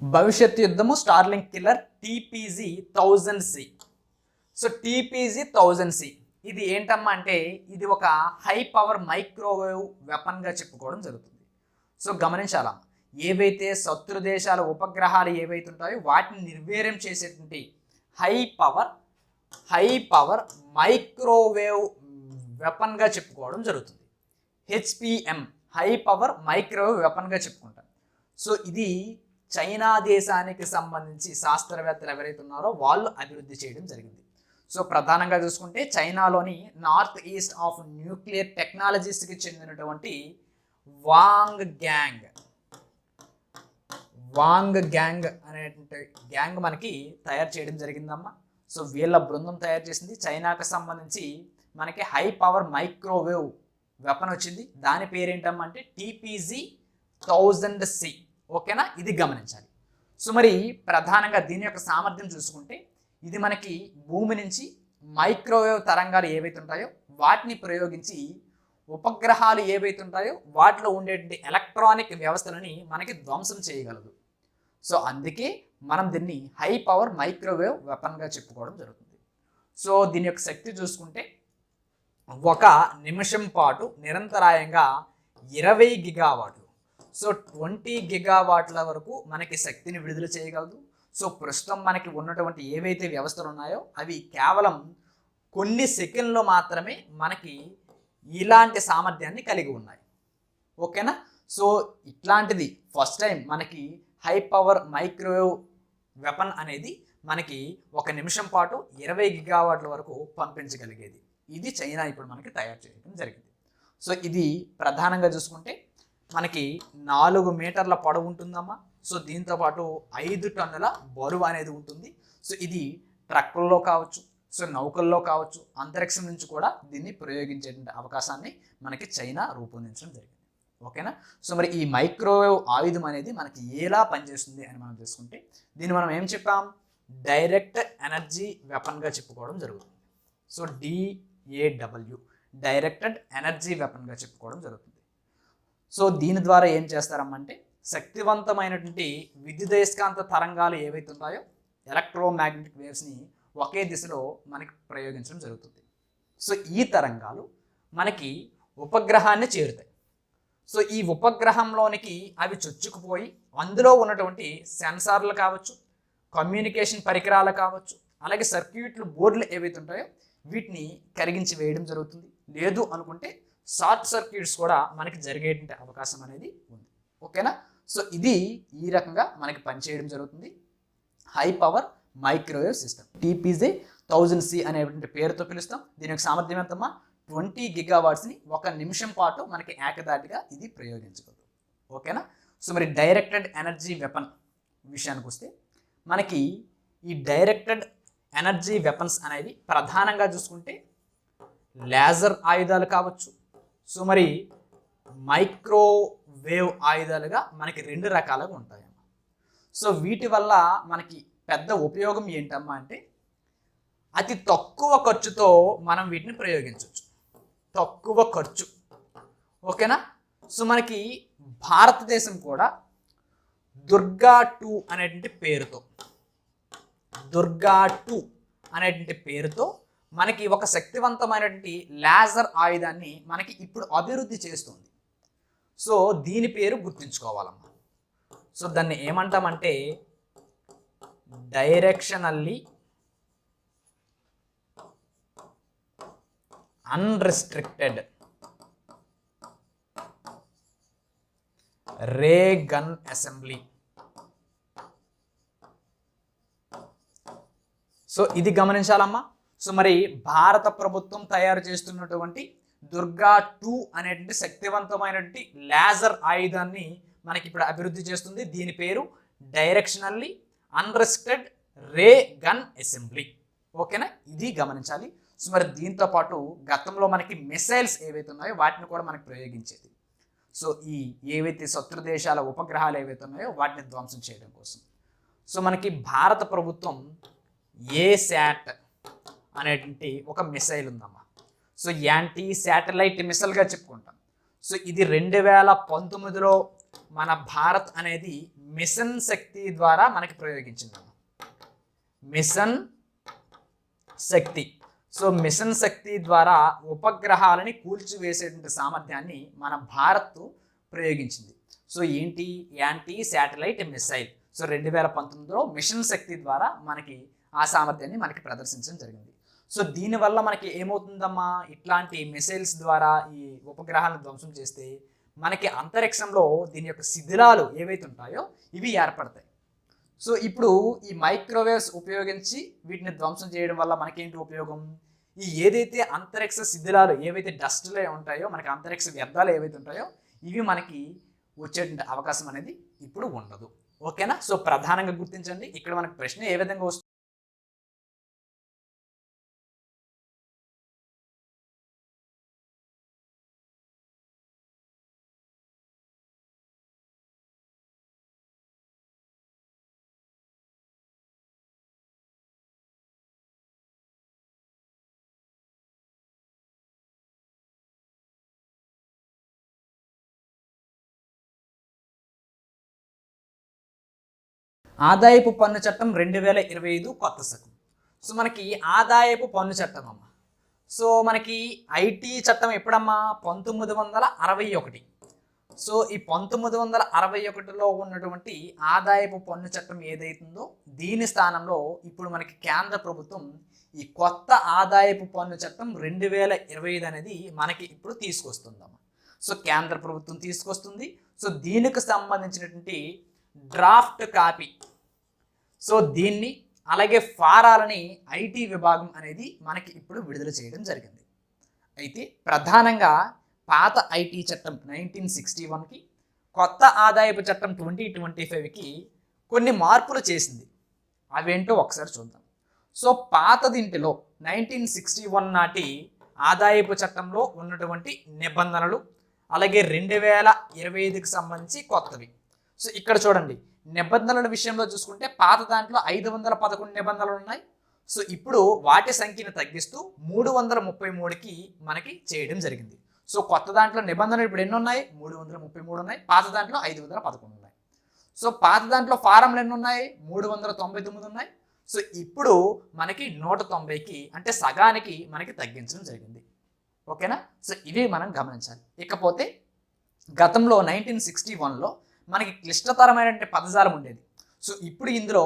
భవిష్యత్ యుద్ధము Starlink killer TPG-1000C. So TPG-1000C ఇది ఏంటమ్మా అంటే ఇది ఒక హై పవర్ మైక్రోవేవ్ వెపన్గా చెప్పుకోవడం జరుగుతుంది. సో గమనించాలా, ఏవైతే శత్రు దేశాల ఉపగ్రహాలు ఏవైతే ఉంటాయో వాటిని నిర్వీర్యం చేసేటువంటి హై పవర్ మైక్రోవేవ్ వెపన్గా చెప్పుకోవడం జరుగుతుంది. HPM హై పవర్ మైక్రోవేవ్ వెపన్గా చెప్పుకుంటాం. సో ఇది చైనా దేశానికి సంబంధించి శాస్త్రవేత్తలు ఎవరైతే ఉన్నారో వాళ్ళు అభివృద్ధి చేయడం జరిగింది. సో ప్రధానంగా చూసుకుంటే చైనాలోని నార్త్ ఈస్ట్ ఆఫ్ న్యూక్లియర్ టెక్నాలజీస్కి చెందినటువంటి వాంగ్ గ్యాంగ్ అనేటువంటి గ్యాంగ్ మనకి తయారు చేయడం జరిగిందమ్మా. సో వీళ్ళ బృందం తయారు చేసింది. చైనాకు సంబంధించి మనకి హై పవర్ మైక్రోవేవ్ వెపన్ వచ్చింది. దాని పేరేంటమ్మా అంటే TPG-1000C. ఓకేనా, ఇది గమనించాలి. సో మరి ప్రధానంగా దీని యొక్క సామర్థ్యం చూసుకుంటే ఇది మనకి భూమి నుంచి మైక్రోవేవ్ తరంగాలు ఏవైతే ఉంటాయో వాటిని ప్రయోగించి ఉపగ్రహాలు ఏవైతే ఉంటాయో వాటిలో ఉండేటువంటి ఎలక్ట్రానిక్ వ్యవస్థలని మనకి ధ్వంసం చేయగలదు. సో అందుకే మనం దీన్ని హై పవర్ మైక్రోవేవ్ వెపన్గా చెప్పుకోవడం జరుగుతుంది. సో దీని యొక్క శక్తి చూసుకుంటే 1 నిమిషం పాటు నిరంతరాయంగా 20 గిగావాట్లు, సో 20 గిగావాట్ల వరకు మనకి శక్తిని విడుదల చేయగలదు. సో ప్రస్తుతం మనకి ఉన్నటువంటి ఏవైతే వ్యవస్థలు ఉన్నాయో అవి కేవలం కొన్ని సెకండ్లు మాత్రమే మనకి ఇలాంటి సామర్థ్యాన్ని కలిగి ఉన్నాయి. ఓకేనా. సో ఇట్లాంటిది ఫస్ట్ టైం మనకి హై పవర్ మైక్రోవేవ్ వెపన్ అనేది మనకి 1 నిమిషం పాటు 20 గిగావాట్ల వరకు పంపించగలిగేది. ఇది చైనా ఇప్పుడు మనకి తయారు చేయడం జరిగింది. సో ఇది ప్రధానంగా చూసుకుంటే మనకి 4 మీటర్ల పొడవు ఉంటుందమ్మా. సో దీంతో పాటు 5 టన్నుల బరువు అనేది ఉంటుంది. సో ఇది ట్రక్కుల్లో కావచ్చు, సో నౌకల్లో కావచ్చు, అంతరిక్షం నుంచి కూడా దీన్ని ప్రయోగించే అవకాశాన్ని మనకి చైనా రూపొందించడం జరిగింది. ఓకేనా. సో మరి ఈ మైక్రోవేవ్ ఆయుధం అనేది మనకి ఎలా పనిచేస్తుంది అని మనం తెలుసుకుంటే దీన్ని మనం ఏం చెప్పాం, డైరెక్ట్ ఎనర్జీ వెపన్గా చెప్పుకోవడం జరుగుతుంది. సో DAW డైరెక్టెడ్ ఎనర్జీ వెపన్గా చెప్పుకోవడం జరుగుతుంది. సో దీని ద్వారా ఏం చేస్తారమ్మంటే శక్తివంతమైనటువంటి విద్యుదయస్కాంత తరంగాలు ఏవైతే ఉన్నాయో ఎలక్ట్రోమాగ్నెటిక్ వేవ్స్ని ఒకే దిశలో మనకి ప్రయోగించడం జరుగుతుంది. సో ఈ తరంగాలు మనకి ఉపగ్రహాన్ని చేరుతాయి. సో ఈ ఉపగ్రహంలోనికి అవి చొచ్చుకుపోయి అందులో ఉన్నటువంటి సెన్సార్లు కావచ్చు, కమ్యూనికేషన్ పరికరాలు కావచ్చు, అలాగే సర్క్యూట్లు బోర్డులు ఏవైతే ఉంటాయో వీటిని కరిగించి వేయడం జరుగుతుంది. లేదు అనుకుంటే షార్ట్ సర్క్యూట్స్ కూడా మనకి జరిగేటువంటి అవకాశం అనేది ఉంది. ఓకేనా. సో ఇది ఈ రకంగా మనకి పనిచేయడం జరుగుతుంది. High power microwave system TPJ-1000C అనేటువంటి పేరుతో పిలుస్తాం. దీని యొక్క సామర్థ్యం ఎంతమ్మా, 20 గిగావాట్స్ని 1 నిమిషం పాటు మనకి ఏకదాటిగా ఇది ప్రయోగించగలదు. ఓకేనా. సో మరి డైరెక్టెడ్ ఎనర్జీ వెపన్ విషయానికి వస్తే మనకి ఈ డైరెక్టెడ్ ఎనర్జీ వెపన్స్ అనేవి ప్రధానంగా చూసుకుంటే లేజర్ ఆయుధాలు కావచ్చు, సో మరి మైక్రోవేవ్ ఆయుధాలుగా మనకి 2 రకాలుగా ఉంటాయమ్మా. సో వీటి వల్ల మనకి పెద్ద ఉపయోగం ఏంటమ్మా అంటే అతి తక్కువ ఖర్చుతో మనం వీటిని ప్రయోగించవచ్చు. తక్కువ ఖర్చు. ఓకేనా. సో మనకి భారతదేశం కూడా దుర్గా 2 అనేటువంటి పేరుతో మనకి ఒక శక్తివంతమైనటువంటి లేజర్ ఆయుధాన్ని మనకి ఇప్పుడు అభివృద్ధి చేస్తుంది. సో దీని పేరు గుర్తుంచుకోవాలమ్మా. సో దాన్ని ఏమంటామంటే డైరెక్షనల్లీ అన్రిస్ట్రిక్టెడ్ రే గన్ అసెంబ్లీ. సో ఇది గమనించాలమ్మా. సో మరి భారత ప్రభుత్వం తయారు చేస్తున్నటువంటి దుర్గా 2 అనేటువంటి శక్తివంతమైనటువంటి లేజర్ ఆయుధాన్ని మనకి ఇప్పుడు అభివృద్ధి చేస్తుంది. దీని పేరు డైరెక్షనల్లీ అన్రిస్ట్రిక్టెడ్ రే గన్ అసెంబ్లీ. ఓకేనా. ఇది గమనించాలి. సో మరి దీంతో పాటు గతంలో మనకి మిసైల్స్ ఏవైతే ఉన్నాయో వాటిని కూడా మనకి ప్రయోగించేది. సో ఈ ఏవైతే శత్రు దేశాల ఉపగ్రహాలు ఏవైతే ఉన్నాయో వాటిని ధ్వంసం చేయడం కోసం. సో మనకి భారత ప్రభుత్వం ఏశాట్ అనేటువంటి ఒక మిసైల్ ఉందమ్మా. సో యాంటీ శాటిలైట్ మిసైల్గా చెప్పుకుంటాం. సో ఇది 2019లో మన భారత్ అనేది మిషన్ శక్తి ద్వారా మనకి ప్రయోగించిందమ్మా. Mission Shakti. So mission Shakti ద్వారా ఉపగ్రహాలని కూల్చివేసేటువంటి సామర్థ్యాన్ని మన భారత్ ప్రయోగించింది. సో ఏంటి, యాంటీ శాటిలైట్ మిసైల్. సో 2019లో మిషన్ శక్తి ద్వారా మనకి ఆ సామర్థ్యాన్ని మనకి ప్రదర్శించడం జరిగింది. సో దీనివల్ల మనకి ఏమవుతుందమ్మా, ఇట్లాంటి మిసైల్స్ ద్వారా ఈ ఉపగ్రహాలను ధ్వంసం చేస్తే మనకి అంతరిక్షంలో దీని యొక్క శిథిలాలు ఏవైతే ఉంటాయో ఇవి ఏర్పడతాయి. సో ఇప్పుడు ఈ మైక్రోవేవ్స్ ఉపయోగించి వీటిని ధ్వంసం చేయడం వల్ల మనకేంటి ఉపయోగం, ఈ ఏదైతే అంతరిక్ష శిథిలాలు ఏవైతే డస్ట్లో ఉంటాయో మనకి అంతరిక్ష వ్యర్థాలు ఏవైతే ఉంటాయో ఇవి మనకి వచ్చేటువంటి అవకాశం అనేది ఇప్పుడు ఉండదు. ఓకేనా. సో ప్రధానంగా గుర్తించండి, ఇక్కడ మనకి ప్రశ్న ఏ విధంగా వస్తుంది. ఆదాయపు పన్ను చట్టం 2025 కొత్త శకం. సో మనకి ఆదాయపు పన్ను చట్టం అమ్మ. సో మనకి ఐటీ చట్టం ఎప్పుడమ్మా, 1961. సో ఈ 1961లో ఉన్నటువంటి ఆదాయపు పన్ను చట్టం ఏదైతుందో దీని స్థానంలో ఇప్పుడు మనకి కేంద్ర ప్రభుత్వం ఈ కొత్త ఆదాయపు పన్ను చట్టం 2025 అనేది మనకి ఇప్పుడు తీసుకొస్తుందమ్మా. సో కేంద్ర ప్రభుత్వం తీసుకొస్తుంది. సో దీనికి సంబంధించినటువంటి డ్రాఫ్ట్ కాపీ, సో దీన్ని అలాగే ఫారాలని ఐటీ విభాగం అనేది మనకి ఇప్పుడు విడుదల చేయడం జరిగింది. అయితే ప్రధానంగా పాత ఐటీ చట్టం 1961కి కొత్త ఆదాయపు చట్టం 2025కి కొన్ని మార్పులు చేసింది. అవేంటో ఒకసారి చూద్దాం. సో పాతదింటిలో 1961 నాటి ఆదాయపు చట్టంలో ఉన్నటువంటి నిబంధనలు అలాగే 2025కి సంబంధించి కొత్తవి. సో ఇక్కడ చూడండి, నిబంధనల విషయంలో చూసుకుంటే పాత దాంట్లో 511 నిబంధనలు ఉన్నాయి. సో ఇప్పుడు వాటి సంఖ్యను తగ్గిస్తూ 333కి మనకి చేయడం జరిగింది. సో కొత్త దాంట్లో నిబంధనలు ఇప్పుడు ఎన్ని ఉన్నాయి? 333 ఉన్నాయి. పాత దాంట్లో 511 ఉన్నాయి. సో పాత దాంట్లో ఫారంలు ఎన్ని ఉన్నాయి? 399 ఉన్నాయి. సో ఇప్పుడు మనకి 190కి అంటే సగానికి మనకి తగ్గించడం జరిగింది. ఓకేనా? సో ఇవి మనం గమనించాలి. ఇకపోతే గతంలో 1961లో మనకి క్లిష్టతరమైన పదజాలం ఉండేది. సో ఇప్పుడు ఇందులో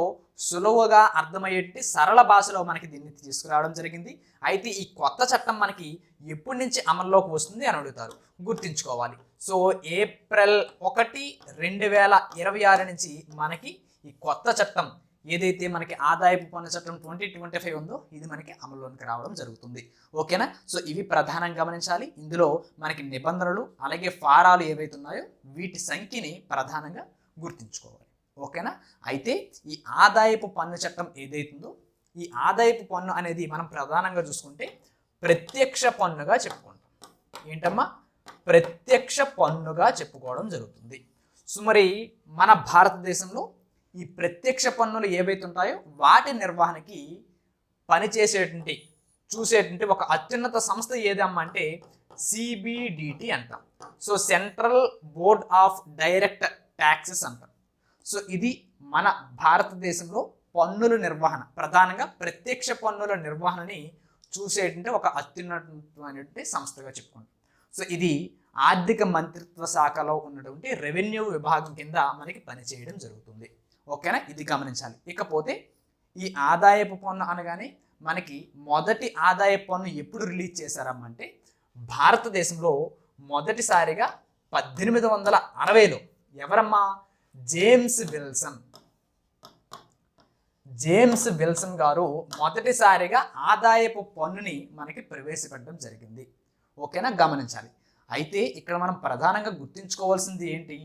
సులువుగా అర్థమయ్యేటి సరళ భాషలో మనకి దీన్ని తీసుకురావడం జరిగింది. అయితే ఈ కొత్త చట్టం మనకి ఎప్పటి నుంచి అమల్లోకి వస్తుంది అని అడుగుతారు, గుర్తుంచుకోవాలి. సో ఏప్రిల్ 1, 2026 నుంచి మనకి ఈ కొత్త చట్టం ఏదైతే మనకి ఆదాయపు పన్ను చట్టం 2025 ఉందో ఇది మనకి అమల్లోకి రావడం జరుగుతుంది. ఓకేనా? సో ఇవి ప్రధానంగా గమనించాలి. ఇందులో మనకి నిబంధనలు అలాగే ఫారాలు ఏవైతే ఉన్నాయో వీటి సంఖ్యని ప్రధానంగా గుర్తుంచుకోవాలి. ఓకేనా? అయితే ఈ ఆదాయపు పన్ను చట్టం ఏదైతుందో ఈ ఆదాయపు పన్ను అనేది మనం ప్రధానంగా చూసుకుంటే ప్రత్యక్ష పన్నుగా చెప్పుకుంటాం. ఏంటమ్మా? ప్రత్యక్ష పన్నుగా చెప్పుకోవడం జరుగుతుంది. సో మరి మన భారతదేశంలో ఈ ప్రత్యక్ష పన్నులు ఏవైతే ఉంటాయో వాటి నిర్వహణకి పనిచేసేటువంటి చూసేటువంటి ఒక అత్యున్నత సంస్థ ఏదమ్మా అంటే సిబిడిటి అంటాం. So central board of direct taxes అంటాం. సో ఇది మన భారతదేశంలో పన్నుల నిర్వహణ, ప్రధానంగా ప్రత్యక్ష పన్నుల నిర్వహణని చూసేటువంటి ఒక అత్యున్నతమైనటువంటి సంస్థగా చెప్పుకుంటాం. సో ఇది ఆర్థిక మంత్రిత్వ శాఖలో ఉన్నటువంటి రెవెన్యూ విభాగం కింద మనకి పనిచేయడం జరుగుతుంది. ఓకేనా? ఇది గమనించాలి. ఇకపోతే ఈ ఆదాయపు పన్ను అనగానే మనకి మొదటి ఆదాయపు పన్ను ఎప్పుడు రిలీజ్ చేశారమ్మంటే భారతదేశంలో మొదటిసారిగా 1860లో ఎవరమ్మా? జేమ్స్ విల్సన్ గారు మొదటిసారిగా ఆదాయపు పన్నుని మనకి ప్రవేశపెట్టడం జరిగింది. ఓకేనా? గమనించాలి. అయితే ఇక్కడ మనం ప్రధానంగా గుర్తుంచుకోవాల్సింది ఏంటి?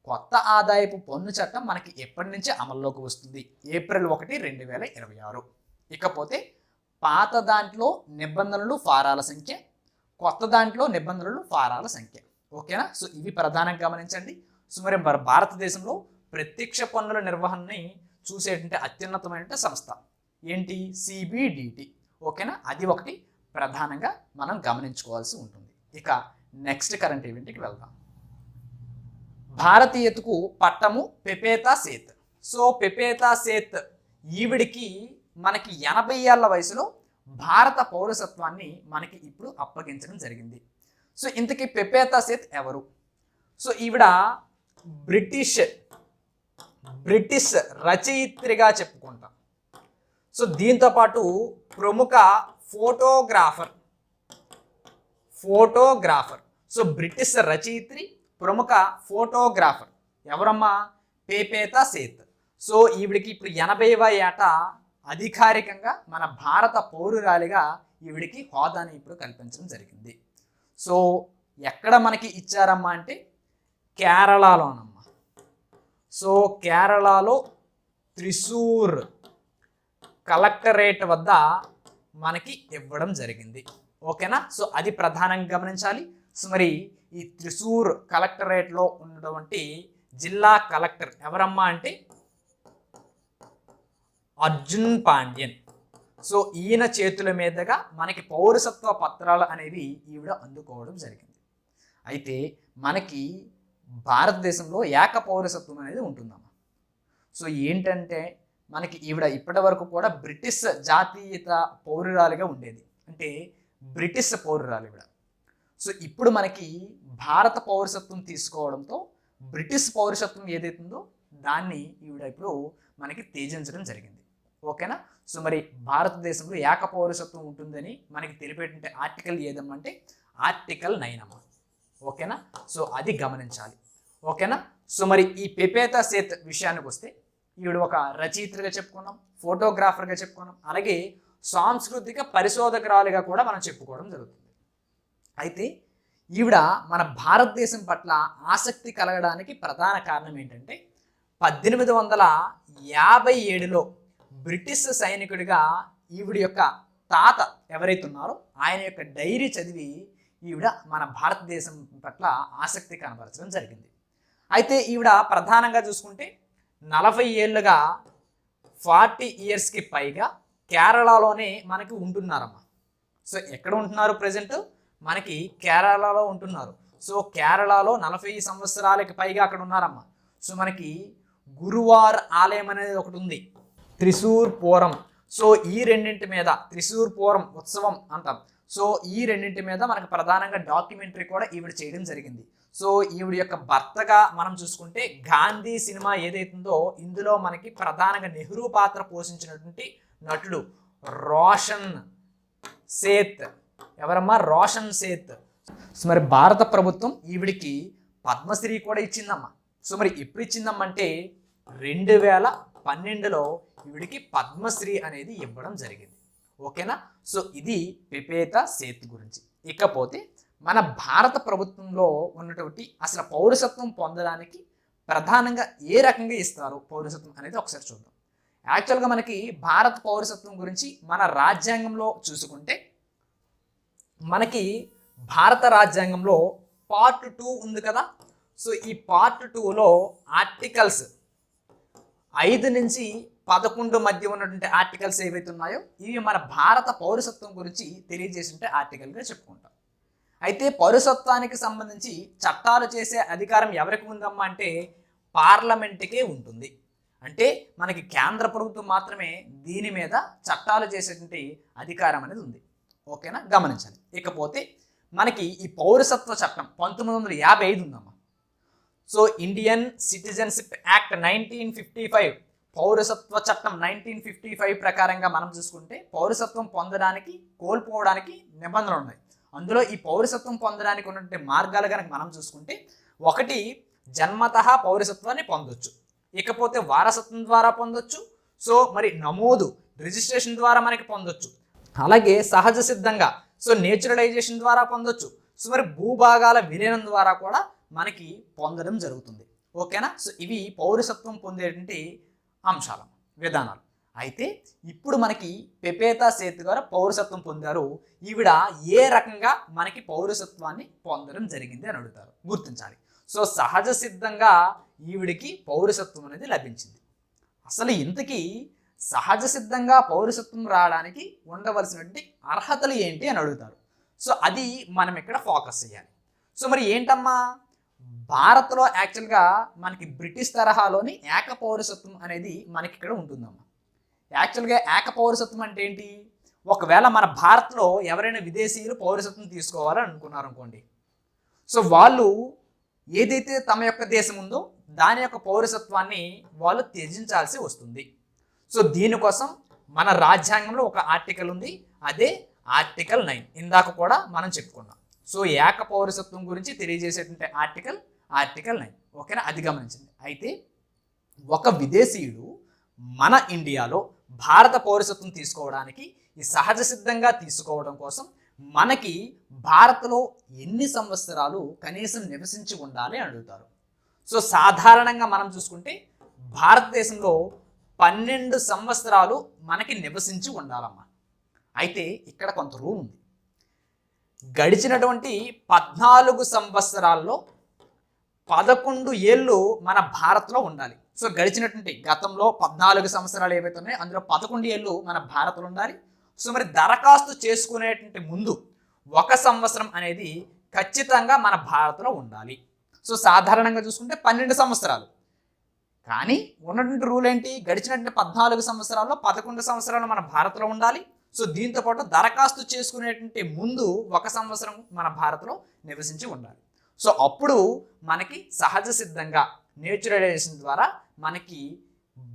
కొత్త ఆదాయపు పన్ను చట్టం మనకి ఎప్పటి నుంచి అమల్లోకి వస్తుంది? ఏప్రిల్ 1, 2026. ఇకపోతే పాత దాంట్లో నిబంధనలు ఫారాల సంఖ్య, కొత్త దాంట్లో నిబంధనలు ఫారాల సంఖ్య. ఓకేనా? సో ఇవి ప్రధానంగా గమనించండి. సో మరి భారతదేశంలో ప్రత్యక్ష పన్నుల నిర్వహణని చూసేటువంటి అత్యున్నతమైన సంస్థ ఏంటి? సిబిడిటి. ఓకేనా? అది ఒకటి ప్రధానంగా మనం గమనించుకోవాల్సి ఉంటుంది. ఇక నెక్స్ట్ కరెంట్ ఈవెంట్కి వెళ్దాం. భారతీయతకు పట్టము పెపేతా సేత్. సో పెపేతా సేత్ ఈవిడికి మనకి 80 ఏళ్ల వయసులో భారత పౌరసత్వాన్ని మనకి ఇప్పుడు అప్పగించడం జరిగింది. సో ఇంతకీ పెపేతా సేత్ ఎవరు? సో ఈవిడ బ్రిటిష్ రచయిత్రిగా చెప్పుకుంటాం. సో దీంతో పాటు ప్రముఖ ఫోటోగ్రాఫర్. సో బ్రిటిష్ రచయిత్రి, ప్రముఖ ఫోటోగ్రాఫర్ ఎవరమ్మా? పెపేతా సేత్. సో ఈవిడికి ఇప్పుడు 80వ ఏట అధికారికంగా మన భారత పౌరురాలిగా ఈవిడికి హోదాని ఇప్పుడు కల్పించడం జరిగింది. సో ఎక్కడ మనకి ఇచ్చారమ్మా అంటే కేరళలోనమ్మా. సో కేరళలో త్రిశూర్ కలెక్టరేట్ వద్ద మనకి ఇవ్వడం జరిగింది. ఓకేనా? సో అది ప్రధానంగా గమనించాలి. సో మరి ఈ త్రిశూర్ కలెక్టరేట్లో ఉన్నటువంటి జిల్లా కలెక్టర్ ఎవరమ్మా అంటే అర్జున్ పాండ్యన్. సో ఈయన చేతుల మీదుగా మనకి పౌరసత్వ పత్రాలు అనేవి ఈవిడ అందుకోవడం జరిగింది. అయితే మనకి భారతదేశంలో ఏక పౌరసత్వం అనేది ఉంటుందమ్మా. సో ఏంటంటే మనకి ఈవిడ ఇప్పటి వరకు కూడా బ్రిటిష్ జాతీయత పౌరురాలుగా ఉండేది, అంటే బ్రిటిష్ పౌరురాలు ఈవిడ. సో ఇప్పుడు మనకి భారత పౌరసత్వం తీసుకోవడంతో బ్రిటిష్ పౌరసత్వం ఏదైతుందో దాన్ని ఈవిడ ఇప్పుడు మనకి త్యజించడం జరిగింది. ఓకేనా? సో మరి భారతదేశంలో ఏక పౌరసత్వం ఉంటుందని మనకి తెలిపేటువంటి ఆర్టికల్ ఏదమ్మంటే ఆర్టికల్ 9 అమ్మ. ఓకేనా? సో అది గమనించాలి. ఓకేనా? సో మరి ఈ పెపేతా సేత్ విషయానికి వస్తే ఈవిడ ఒక రచయిత్రిగా చెప్పుకున్నాం, ఫోటోగ్రాఫర్గా చెప్పుకున్నాం, అలాగే సాంస్కృతిక పరిశోధకురాలుగా కూడా మనం చెప్పుకోవడం జరుగుతుంది. అయితే ఈవిడ మన భారతదేశం పట్ల ఆసక్తి కలగడానికి ప్రధాన కారణం ఏంటంటే 1857లో బ్రిటిష్ సైనికుడిగా ఈవిడ యొక్క తాత ఎవరైతే ఉన్నారో ఆయన యొక్క డైరీ చదివి ఈవిడ మన భారతదేశం పట్ల ఆసక్తి కనబరచడం జరిగింది. అయితే ఈవిడ ప్రధానంగా చూసుకుంటే 40 ఏళ్ళుగా 40 ఇయర్స్కి పైగా కేరళలోనే మనకి ఉంటున్నారమ్మా. సో ఎక్కడ ఉంటున్నారు? ప్రజెంట్ మనకి కేరళలో ఉంటున్నారు. సో కేరళలో 40 సంవత్సరాలకి పైగా అక్కడ ఉన్నారమ్మా. సో మనకి గురువార్ ఆలయం అనేది ఒకటి ఉంది, త్రిశూర్ పూరం. సో ఈ రెండింటి మీద త్రిశూర్ పూరం ఉత్సవం అంటాం. సో ఈ రెండింటి మీద మనకు ప్రధానంగా డాక్యుమెంటరీ కూడా ఈవిడ చేయడం జరిగింది. సో ఈవిడ యొక్క భర్తగా మనం చూసుకుంటే గాంధీ సినిమా ఏదైతుందో ఇందులో మనకి ప్రధానంగా నెహ్రూ పాత్ర పోషించినటువంటి నటుడు రోషన్ సేత్. ఎవరమ్మా? రోషన్ సేత్. సో మరి భారత ప్రభుత్వం ఈవిడికి పద్మశ్రీ కూడా ఇచ్చిందమ్మా. సో మరి ఎప్పుడు ఇచ్చిందమ్మంటే 2012లో ఈవిడికి పద్మశ్రీ అనేది ఇవ్వడం జరిగింది. ఓకేనా? సో ఇది పిపేతా సేత్ గురించి. ఇకపోతే మన భారత ప్రభుత్వంలో ఉన్నటువంటి అసలు పౌరసత్వం పొందడానికి ప్రధానంగా ఏ రకంగా ఇస్తారు పౌరసత్వం అనేది ఒకసారి చూద్దాం. యాక్చువల్గా మనకి భారత పౌరసత్వం గురించి మన రాజ్యాంగంలో చూసుకుంటే మనకి భారత రాజ్యాంగంలో పార్ట్ 2 ఉంది కదా. సో ఈ పార్ట్ 2లో ఆర్టికల్స్ 5 నుంచి 11 మధ్య ఉన్నటువంటి ఆర్టికల్స్ ఏవైతే ఉన్నాయో ఇవి మన భారత పౌరసత్వం గురించి తెలియజేసింటే ఆర్టికల్గా చెప్పుకుంటాం. అయితే పౌరసత్వానికి సంబంధించి చట్టాలు చేసే అధికారం ఎవరికి ఉందమ్మా అంటే పార్లమెంటుకే ఉంటుంది. అంటే మనకి కేంద్ర ప్రభుత్వం మాత్రమే దీని మీద చట్టాలు చేసేటువంటి అధికారం అనేది ఉంది. ఓకేనా? గమనించాలి. ఇకపోతే మనకి ఈ పౌరసత్వ చట్టం 1955 ఉందమ్మా. సో ఇండియన్ సిటిజన్షిప్ యాక్ట్ 1955, పౌరసత్వ చట్టం 1955 ప్రకారంగా మనం చూసుకుంటే పౌరసత్వం పొందడానికి కోల్పోవడానికి నిబంధనలు ఉన్నాయి. అందులో ఈ పౌరసత్వం పొందడానికి ఉన్నటువంటి మార్గాలు కనుక మనం చూసుకుంటే, ఒకటి జన్మతః పౌరసత్వాన్ని పొందొచ్చు, ఇకపోతే వారసత్వం ద్వారా పొందొచ్చు, సో మరి నమోదు రిజిస్ట్రేషన్ ద్వారా మనకి పొందొచ్చు, అలాగే సహజ సిద్ధంగా సో నేచురలైజేషన్ ద్వారా పొందొచ్చు, సో మరి భూభాగాల విలీనం ద్వారా కూడా మనకి పొందడం జరుగుతుంది. ఓకేనా? సో ఇవి పౌరసత్వం పొందేటువంటి అంశాలు, విధానాలు. అయితే ఇప్పుడు మనకి పిపేతా సేత్ గారు పౌరసత్వం పొందారు. ఈవిడ ఏ రకంగా మనకి పౌరసత్వాన్ని పొందడం జరిగింది అని అడుగుతారు. గుర్తించాలి. సో సహజ సిద్ధంగా ఈవిడికి పౌరసత్వం అనేది లభించింది. అసలు ఇంతకీ సహజ సిద్ధంగా పౌరసత్వం రావడానికి ఉండవలసినటువంటి అర్హతలు ఏంటి అని అడుగుతారు. సో అది మనం ఇక్కడ ఫోకస్ చేయాలి. సో మరి ఏంటమ్మా, భారత్లో యాక్చువల్గా మనకి బ్రిటిష్ తరహాలోని ఏక పౌరసత్వం అనేది మనకి ఇక్కడ ఉంటుందమ్మా. యాక్చువల్గా ఏక పౌరసత్వం అంటే ఏంటి? ఒకవేళ మన భారత్లో ఎవరైనా విదేశీయులు పౌరసత్వం తీసుకోవాలని అనుకున్నారు అనుకోండి, సో వాళ్ళు ఏదైతే తమ యొక్క దేశం ఉందో దాని యొక్క పౌరసత్వాన్ని వాళ్ళు త్యజించాల్సి వస్తుంది. సో దీనికోసం మన రాజ్యాంగంలో ఒక ఆర్టికల్ ఉంది, అదే ఆర్టికల్ 9. ఇందాక కూడా మనం చెప్పుకున్నాం. సో ఏక పౌరసత్వం గురించి తెలియజేసేటువంటి ఆర్టికల్ 9. ఓకేనా? అది గమనించండి. అయితే ఒక విదేశీయుడు మన ఇండియాలో భారత పౌరసత్వం తీసుకోవడానికి ఈ సహజ సిద్ధంగా తీసుకోవడం కోసం మనకి భారత్లో ఎన్ని సంవత్సరాలు కనీసం నివసించి ఉండాలి అని అడుగుతారు. సో సాధారణంగా మనం చూసుకుంటే భారతదేశంలో 12 సంవత్సరాలు మనకి నివసించి ఉండాలమ్మా. అయితే ఇక్కడ కొంత రూల్ ఉంది. గడిచినటువంటి 14 సంవత్సరాల్లో 11 ఏళ్ళు మన భారత్లో ఉండాలి. సో గడిచినటువంటి గతంలో 14 సంవత్సరాలు ఏవైతే ఉన్నాయో అందులో 11 ఏళ్ళు మన భారత్లో ఉండాలి. సో మరి దరఖాస్తు చేసుకునేటువంటి ముందు 1 సంవత్సరం అనేది ఖచ్చితంగా మన భారత్లో ఉండాలి. సో సాధారణంగా చూసుకుంటే 12 సంవత్సరాలు, కానీ ఉన్నటువంటి రూల్ ఏంటి? గడిచినటువంటి 14 సంవత్సరాల్లో 11 సంవత్సరాలు మన భారత్లో ఉండాలి. సో దీంతోపాటు దరఖాస్తు చేసుకునేటువంటి ముందు 1 సంవత్సరం మన భారత్లో నివసించి ఉండాలి. సో అప్పుడు మనకి సహజ సిద్ధంగా నేచురలైజేషన్ ద్వారా మనకి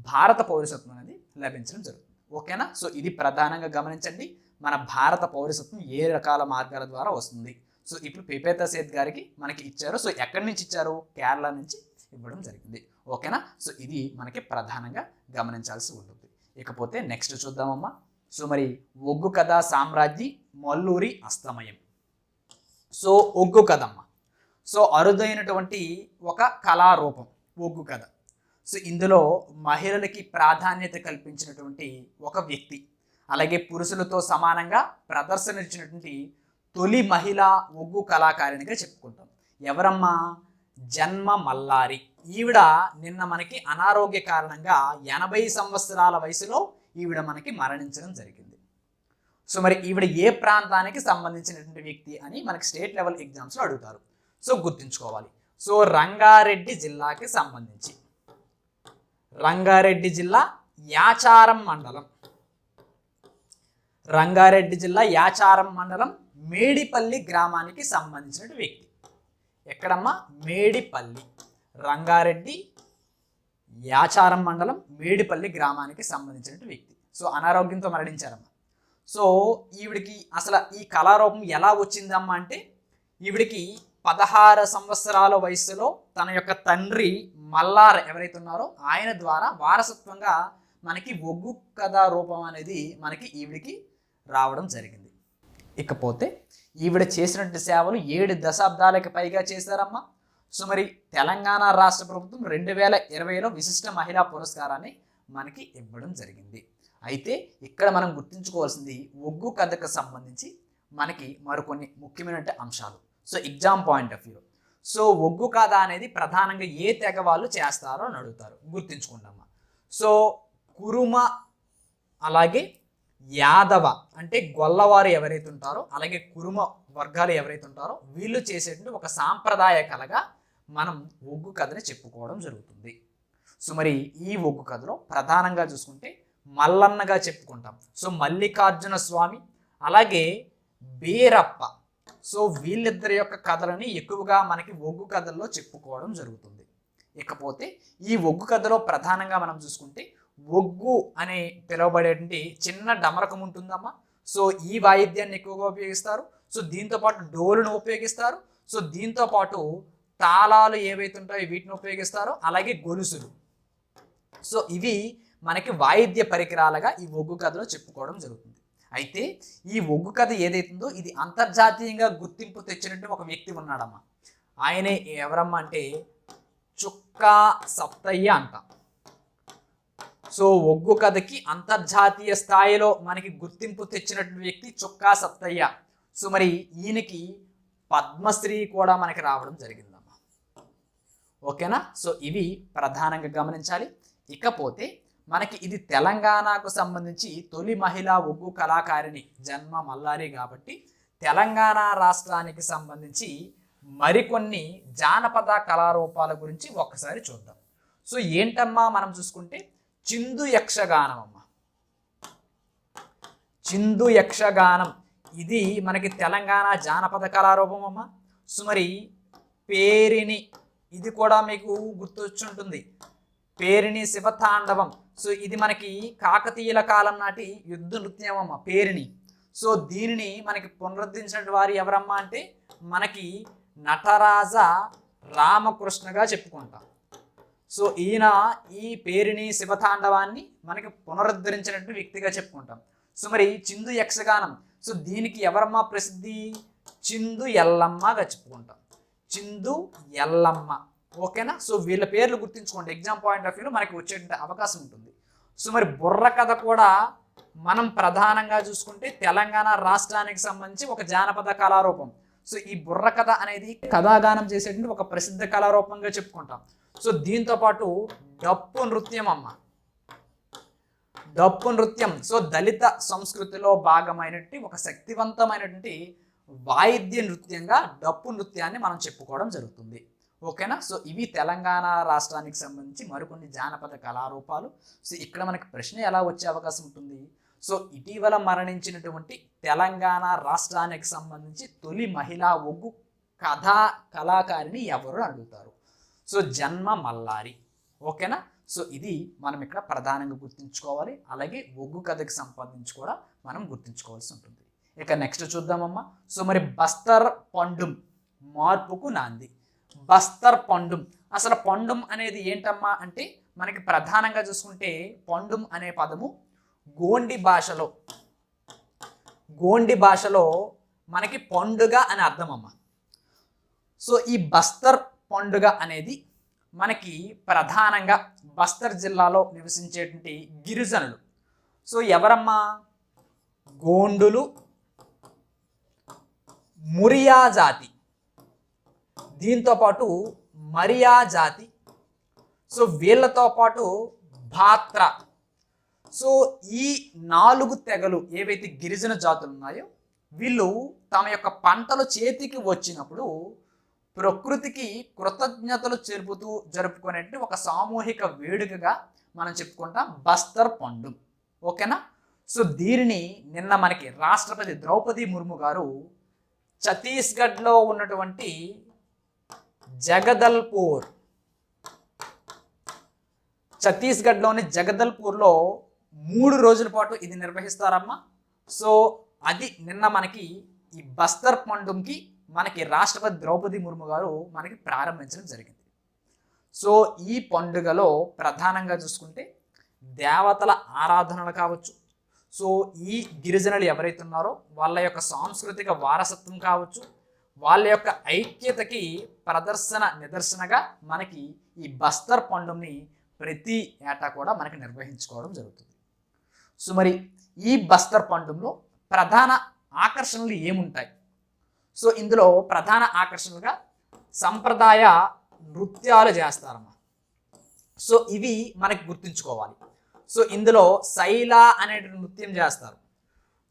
భారత పౌరసత్వం అనేది లభించడం జరుగుతుంది. ఓకేనా? సో ఇది ప్రధానంగా గమనించండి. మన భారత పౌరసత్వం ఏ రకాల మార్గాల ద్వారా వస్తుంది. సో ఇప్పుడు పిపేతా సేత్ గారికి మనకి ఇచ్చారు. సో ఎక్కడి నుంచి ఇచ్చారు? కేరళ నుంచి ఇవ్వడం జరిగింది. ఓకేనా. సో ఇది మనకి ప్రధానంగా గమనించాల్సి ఉంటుంది. ఇకపోతే నెక్స్ట్ చూద్దామమ్మా. సో మరి ఒగ్గు కథ సామ్రాజ్ఞి మల్లూరి అస్తమయం. సో ఒగ్గు కథ అమ్మ, సో అరుదైనటువంటి ఒక కళారూపం ఒగ్గు కథ. సో ఇందులో మహిళలకి ప్రాధాన్యత కల్పించినటువంటి ఒక వ్యక్తి, అలాగే పురుషులతో సమానంగా ప్రదర్శన ఇచ్చినటువంటి తొలి మహిళా ఒగ్గు కళాకారిణిగా చెప్పుకుంటాం. ఎవరమ్మా? జన్మ మల్లారి. ఈవిడ నిన్న మనకి అనారోగ్య కారణంగా 80 సంవత్సరాల వయసులో ఈవిడ మనకి మరణించడం జరిగింది. సో మరి ఈవిడ ఏ ప్రాంతానికి సంబంధించినటువంటి వ్యక్తి అని మనకి స్టేట్ లెవెల్ ఎగ్జామ్స్లో అడుగుతారు. సో గుర్తుంచుకోవాలి. సో రంగారెడ్డి జిల్లాకి సంబంధించి, రంగారెడ్డి జిల్లా యాచారం మండలం, రంగారెడ్డి జిల్లా యాచారం మండలం మేడిపల్లి గ్రామానికి సంబంధించిన వ్యక్తి. ఎక్కడమ్మా? మేడిపల్లి, రంగారెడ్డి యాచారం మండలం మేడిపల్లి గ్రామానికి సంబంధించిన వ్యక్తి. సో అనారోగ్యంతో మరణించారమ్మా. సో ఈవిడికి అసలు ఈ కళారూపం ఎలా వచ్చిందమ్మా అంటే, ఈవిడికి 16 సంవత్సరాల వయసులో తన యొక్క తండ్రి మల్లార్ ఎవరైతే ఉన్నారో ఆయన ద్వారా వారసత్వంగా మనకి ఒగ్గు కథా రూపం అనేది మనకి ఈవిడికి రావడం జరిగింది. ఇకపోతే ఈవిడ చేసినటువంటి సేవలు 7 దశాబ్దాలకు పైగా చేశారమ్మా. సో మరి తెలంగాణ రాష్ట్ర ప్రభుత్వం 2020లో విశిష్ట మహిళా పురస్కారాన్ని మనకి ఇవ్వడం జరిగింది. అయితే ఇక్కడ మనం గుర్తుంచుకోవాల్సింది ఒగ్గు కథకు సంబంధించి మనకి మరికొన్ని ముఖ్యమైన అంశాలు. So exam point of view, so Oggu Katha అనేది ప్రధానంగా ఏ తెగ వాళ్ళు చేస్తారో అని అడుగుతారు. గుర్తుంచుకుంటామా. సో కురుమ, అలాగే యాదవ అంటే గొల్లవారు ఎవరైతే ఉంటారో, అలాగే కురుమ వర్గాలు ఎవరైతే ఉంటారో వీళ్ళు చేసేటువంటి ఒక సాంప్రదాయ కళగా మనం ఒగ్గు కథని చెప్పుకోవడం జరుగుతుంది. సో మరి ఈ ఒగ్గు కథలో ప్రధానంగా చూసుకుంటే మల్లన్నగా చెప్పుకుంటాం. సో మల్లికార్జున స్వామి, అలాగే బీరప్ప, సో వీళ్ళిద్దరి యొక్క కథలని ఎక్కువగా మనకి ఒగ్గు కథల్లో చెప్పుకోవడం జరుగుతుంది. ఇకపోతే ఈ ఒగ్గు కథలో ప్రధానంగా మనం చూసుకుంటే ఒగ్గు అనే పిలువబడేటువంటి చిన్న డమరకం ఉంటుందమ్మా. సో ఈ వాయిద్యాన్ని ఎక్కువగా ఉపయోగిస్తారు. సో దీంతో పాటు డోలును ఉపయోగిస్తారు. సో దీంతో పాటు తాళాలు ఏవైతే ఉంటాయో వీటిని ఉపయోగిస్తారు, అలాగే గొలుసులు. సో ఇవి మనకి వాయిద్య పరికరాలుగా ఈ ఒగ్గు కథలో చెప్పుకోవడం జరుగుతుంది. అయితే ఈ ఒగ్గు కథ ఏదైతుందో ఇది అంతర్జాతీయంగా గుర్తింపు తెచ్చినట్టు ఒక వ్యక్తి ఉన్నాడమ్మా. ఆయనే ఎవరమ్మా అంటే చుక్కా సత్తయ్య అంట. సో ఒగ్గు కథకి అంతర్జాతీయ స్థాయిలో మనకి గుర్తింపు తెచ్చినటువంటి వ్యక్తి చుక్కా సత్తయ్య. సో మరి ఈయనకి పద్మశ్రీ కూడా మనకి రావడం జరిగిందమ్మా. ఓకేనా. సో ఇవి ప్రధానంగా గమనించాలి. ఇకపోతే మనకి ఇది తెలంగాణకు సంబంధించి తొలి మహిళా ఒగ్గు కళాకారిణి జన్మ మల్లారి కాబట్టి తెలంగాణ రాష్ట్రానికి సంబంధించి మరికొన్ని జానపద కళారూపాల గురించి ఒక్కసారి చూద్దాం. సో ఏంటమ్మా మనం చూసుకుంటే చిందు యక్షగానం అమ్మ. చిందు యక్షగానం ఇది మనకి తెలంగాణ జానపద కళారూపం అమ్మ. సో మరి పేరిణి, ఇది కూడా మీకు గుర్తొచ్చుంటుంది, పేరిణి శివతాండవం. సో ఇది మనకి కాకతీయుల కాలం నాటి యుద్ధ నృత్యం అమ్మ పేరిణి. సో దీనిని మనకి పునరుద్ధరించిన వారు ఎవరమ్మా అంటే మనకి నటరాజ రామకృష్ణగా చెప్పుకుంటాం. సో ఈయన ఈ పేరిణి శివతాండవాన్ని మనకి పునరుద్ధరించినటువంటి వ్యక్తిగా చెప్పుకుంటాం. సో మరి చిందు యక్షగానం, సో దీనికి ఎవరమ్మా ప్రసిద్ధి? చిందు ఎల్లమ్మగా చెప్పుకుంటాం. చిందు ఎల్లమ్మ. ఓకేనా. సో వీళ్ళ పేర్లు గుర్తుంచుకోండి, ఎగ్జామ్ పాయింట్ ఆఫ్ వ్యూలో మనకి వచ్చే అవకాశం ఉంటుంది. సో మరి బుర్ర కథ కూడా మనం ప్రధానంగా చూసుకుంటే తెలంగాణ రాష్ట్రానికి సంబంధించి ఒక జానపద కళారూపం. సో ఈ బుర్ర కథ అనేది కథాగానం చేసేటువంటి ఒక ప్రసిద్ధ కళారూపంగా చెప్పుకుంటాం. సో దీంతో పాటు డప్పు నృత్యం అమ్మ, డప్పు నృత్యం. సో దళిత సంస్కృతిలో భాగమైనటువంటి ఒక శక్తివంతమైనటువంటి వాయిద్య నృత్యంగా డప్పు నృత్యాన్ని మనం చెప్పుకోవడం జరుగుతుంది. ఓకేనా. సో ఇవి తెలంగాణ రాష్ట్రానికి సంబంధించి మరికొన్ని జానపద కళారూపాలు. సో ఇక్కడ మనకి ప్రశ్న ఎలా వచ్చే అవకాశం ఉంటుంది? సో ఇటీవల మరణించినటువంటి తెలంగాణ రాష్ట్రానికి సంబంధించి తొలి మహిళా ఒగ్గు కళాకారిణి ఎవరు అడుగుతారు? సో జన్మ మల్లారి. ఓకేనా. సో ఇది మనం ఇక్కడ ప్రధానంగా గుర్తుంచుకోవాలి. అలాగే ఒగ్గు కథకి సంబంధించి కూడా మనం గుర్తుంచుకోవాల్సి ఉంటుంది. ఇక నెక్స్ట్ చూద్దామమ్మా. సో మరి బస్తర్ పండుం మార్పుకు నాంది. బస్తర్ పండుం అసలు పొండం అనేది ఏంటమ్మా అంటే మనకి ప్రధానంగా చూసుకుంటే పొండం అనే పదము గోండి భాషలో మనకి పండుగ అని అర్థం అమ్మ. సో ఈ బస్తర్ పండుగ అనేది మనకి ప్రధానంగా బస్తర్ జిల్లాలో నివసించేటువంటి గిరిజనులు. సో ఎవరమ్మా? గోండులు, మురియా జాతి, దీంతోపాటు మరియా జాతి, సో వీళ్ళతో పాటు భాత్ర. సో ఈ 4 తెగలు ఏవైతే గిరిజన జాతులు ఉన్నాయో వీళ్ళు తమ యొక్క పంటలు చేతికి వచ్చినప్పుడు ప్రకృతికి కృతజ్ఞతలు జరుపుకునే ఒక సామూహిక వేడుకగా మనం చెప్పుకుంటాం బస్తర్ పండుగ. ఓకేనా? సో దీనిని నిన్న మనకి రాష్ట్రపతి ద్రౌపది ముర్ము గారు ఛత్తీస్గఢ్లో ఉన్నటువంటి ఛత్తీస్గఢ్లోని జగదల్పూర్లో 3 రోజుల పాటు ఇది నిర్వహిస్తారమ్మా. సో అది నిన్న మనకి ఈ బస్తర్ పండుగకి మనకి రాష్ట్రపతి ద్రౌపది ముర్ము గారు మనకి ప్రారంభించడం జరిగింది. సో ఈ పండుగలో ప్రధానంగా చూసుకుంటే దేవతల ఆరాధనలు కావచ్చు, సో ఈ గిరిజనులు ఎవరైతే ఉన్నారో వాళ్ళ యొక్క సాంస్కృతిక వారసత్వం కావచ్చు, వాళ్ళ యొక్క ఐక్యతకి నిదర్శనగా మనకి ఈ బస్తర్ పండుగని ప్రతి ఏటా కూడా మనకి నిర్వహించుకోవడం జరుగుతుంది. సో మరి ఈ బస్తర్ పండుగలో ప్రధాన ఆకర్షణలు ఏముంటాయి? సో ఇందులో ప్రధాన ఆకర్షణలుగా సంప్రదాయ నృత్యాలు చేస్తారమ్మా. సో ఇవి మనకి గుర్తుంచుకోవాలి. సో ఇందులో శైల అనేటువంటి నృత్యం చేస్తారు.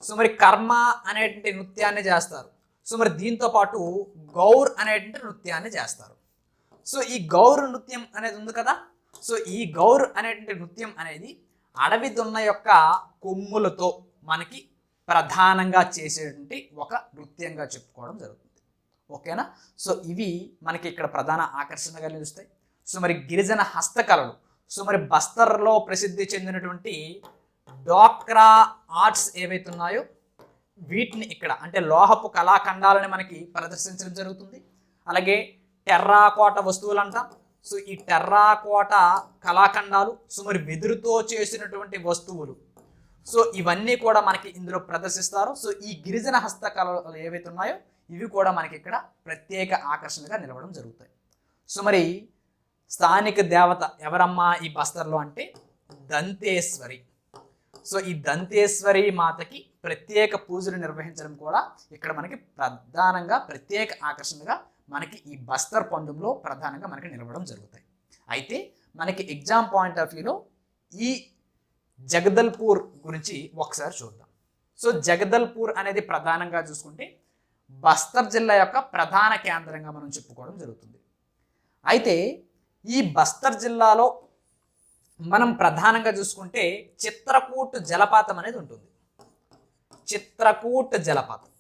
సో మరి కర్మ అనేటువంటి నృత్యాన్ని చేస్తారు. సో మరి దీంతో పాటు గౌర్ అనేటువంటి నృత్యాన్ని చేస్తారు. సో ఈ గౌర్ నృత్యం అనేది ఉంది కదా, సో ఈ గౌర్ అనేటువంటి నృత్యం అనేది అడవి దున్న యొక్క కొమ్ములతో మనకి ప్రధానంగా చేసేటువంటి ఒక నృత్యంగా చెప్పుకోవడం జరుగుతుంది. ఓకేనా? సో ఇవి మనకి ఇక్కడ ప్రధాన ఆకర్షణగా నిలుస్తాయి. సో మరి గిరిజన హస్తకళలు, సో మరి బస్తర్లో ప్రసిద్ధి చెందినటువంటి డ్వాక్రా ఆర్ట్స్ ఏవైతే ఉన్నాయో వీటిని ఇక్కడ అంటే లోహపు కళాఖండాలని మనకి ప్రదర్శించడం జరుగుతుంది. అలాగే టెర్రాకోట వస్తువులు అంటాం. సో ఈ టెర్రాకోట కళాఖండాలు, సో మరి వెదురుతో చేసినటువంటి వస్తువులు, సో ఇవన్నీ కూడా మనకి ఇందులో ప్రదర్శిస్తారు. సో ఈ గిరిజన హస్తకళలు ఏవైతే ఉన్నాయో ఇవి కూడా మనకి ఇక్కడ ప్రత్యేక ఆకర్షణగా నిలవడం జరుగుతాయి. సో మరి స్థానిక దేవత ఎవరమ్మా ఈ బస్తర్లో అంటే దంతేశ్వరి. సో ఈ దంతేశ్వరి మాతకి ప్రత్యేక పూజలు నిర్వహించడం కూడా ఇక్కడ మనకి ప్రధానంగా ప్రత్యేక ఆకర్షణగా మనకి ఈ బస్తర్ పండుగలో ప్రధానంగా మనకి నిలవడం జరుగుతాయి. అయితే మనకి ఎగ్జామ్ పాయింట్ ఆఫ్ వ్యూలో ఈ జగదల్పూర్ గురించి ఒకసారి చూద్దాం. సో జగదల్పూర్ అనేది ప్రధానంగా చూసుకుంటే బస్తర్ జిల్లా యొక్క ప్రధాన కేంద్రంగా మనం చెప్పుకోవడం జరుగుతుంది. అయితే ఈ బస్తర్ జిల్లాలో మనం ప్రధానంగా చూసుకుంటే చిత్రకూట్ జలపాతం అనేది ఉంటుంది. చిత్రకూట్ జలపాతం.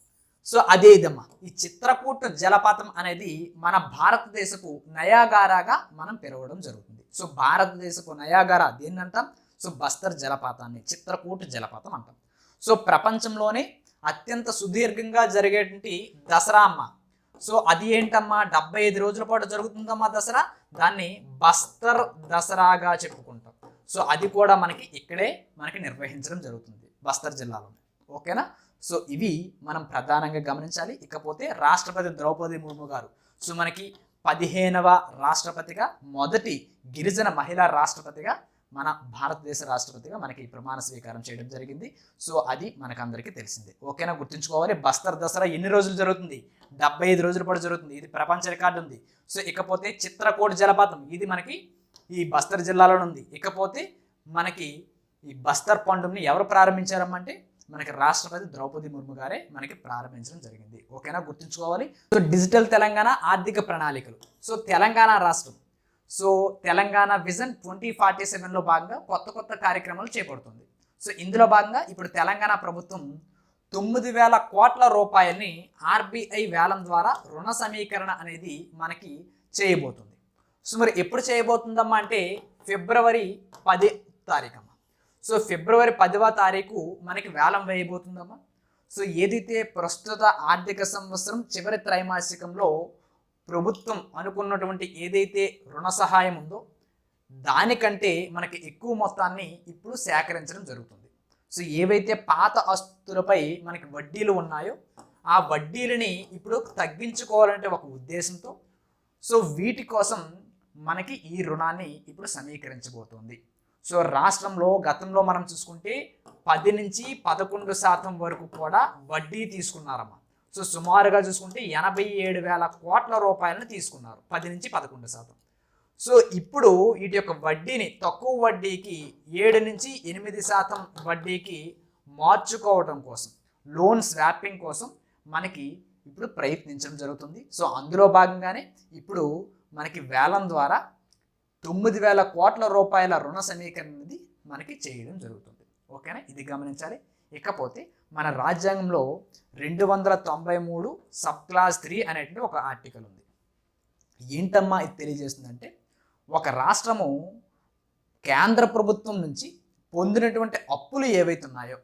సో అదే ఇదమ్మా, ఈ చిత్రకూట్ జలపాతం అనేది మన భారతదేశపు నయాగారాగా మనం పిలవడం జరుగుతుంది. సో భారతదేశపు నయాగారా దేన్ని అంటాం? సో బస్తర్ జలపాతాన్ని చిత్రకూట్ జలపాతం అంటాం. సో ప్రపంచంలోనే అత్యంత సుదీర్ఘంగా జరిగేటువంటి దసరా అమ్మ. సో అది ఏంటమ్మా? 75 రోజుల పాటు జరుగుతుందమ్మా దసరా. దాన్ని బస్తర్ దసరాగా చెప్పుకుంటాం. సో అది కూడా మనకి ఇక్కడే మనకి నిర్వహించడం జరుగుతుంది బస్తర్ జిల్లాలో. ఓకేనా? సో ఇవి మనం ప్రధానంగా గమనించాలి. ఇకపోతే రాష్ట్రపతి ద్రౌపది ముర్ము గారు సో మనకి 15వ రాష్ట్రపతిగా, మొదటి గిరిజన మహిళా రాష్ట్రపతిగా, మన భారతదేశ రాష్ట్రపతిగా మనకి ప్రమాణ స్వీకారం చేయడం జరిగింది. సో అది మనకందరికీ తెలిసిందే. ఓకేనా? గుర్తుంచుకోవాలి. బస్తర్ దసరా ఎన్ని రోజులు జరుగుతుంది? 75 రోజుల పాటు జరుగుతుంది. ఇది ప్రపంచ రికార్డు ఉంది. సో ఇకపోతే చిత్రకూట్ జలపాతం ఇది మనకి ఈ బస్తర్ జిల్లాలో ఉంది. ఇకపోతే మనకి ఈ బస్తర్ పండుగని ఎవరు ప్రారంభించారమ్మంటే మనకి రాష్ట్రపతి ద్రౌపది ముర్ము గారే మనకి ప్రారంభించడం జరిగింది. ఓకేనా? గుర్తుంచుకోవాలి. సో డిజిటల్ తెలంగాణ ఆర్థిక ప్రణాళికలు. సో తెలంగాణ రాష్ట్రం సో తెలంగాణ విజన్ 2047లో భాగంగా కొత్త కార్యక్రమాలు చేపడుతుంది. సో ఇందులో భాగంగా ఇప్పుడు తెలంగాణ ప్రభుత్వం 9,000 కోట్ల రూపాయలని ఆర్బీఐ వేలం ద్వారా రుణ సమీకరణ అనేది మనకి చేయబోతుంది. సో మరి ఎప్పుడు చేయబోతుందమ్మా అంటే ఫిబ్రవరి 10 తారీఖు. సో ఫిబ్రవరి 10వ తారీఖు మనకి వేలం వేయబోతుందమ్మా. సో ఏదైతే ప్రస్తుత ఆర్థిక సంవత్సరం చివరి త్రైమాసికంలో ప్రభుత్వం అనుకున్నటువంటి ఏదైతే రుణ సహాయం ఉందో దానికంటే మనకి ఎక్కువ మొత్తాన్ని ఇప్పుడు సేకరించడం జరుగుతుంది. సో ఏవైతే పాత ఆస్తులపై మనకి వడ్డీలు ఉన్నాయో ఆ వడ్డీలని ఇప్పుడు తగ్గించుకోవాలంటే ఒక ఉద్దేశంతో సో వీటి కోసం మనకి ఈ రుణాన్ని ఇప్పుడు సమీకరించబోతోంది. సో రాష్ట్రంలో గతంలో మనం చూసుకుంటే 10 నుంచి 11% వరకు కూడా వడ్డీ తీసుకున్నారమ్మా. సో సుమారుగా చూసుకుంటే 87,000 కోట్ల రూపాయలను తీసుకున్నారు 10 నుంచి 11%. సో ఇప్పుడు వీటి యొక్క వడ్డీని తక్కువ వడ్డీకి 7 నుంచి 8% వడ్డీకి మార్చుకోవడం కోసం, లోన్ స్వాపింగ్ కోసం మనకి ఇప్పుడు ప్రయత్నించడం జరుగుతుంది. సో అందులో భాగంగానే ఇప్పుడు మనకి వేలం ద్వారా 9,000 కోట్ల రూపాయల రుణ సమీకరణ అనేది మనకి చేయడం జరుగుతుంది. ఓకేనా, ఇది గమనించాలి. ఇకపోతే మన రాజ్యాంగంలో 293 సబ్ క్లాస్ 3 అనేటువంటి ఒక ఆర్టికల్ ఉంది. ఏంటమ్మా ఇది తెలియజేస్తుందంటే, ఒక రాష్ట్రము కేంద్ర ప్రభుత్వం నుంచి పొందినటువంటి అప్పులు ఏవైతే ఉన్నాయో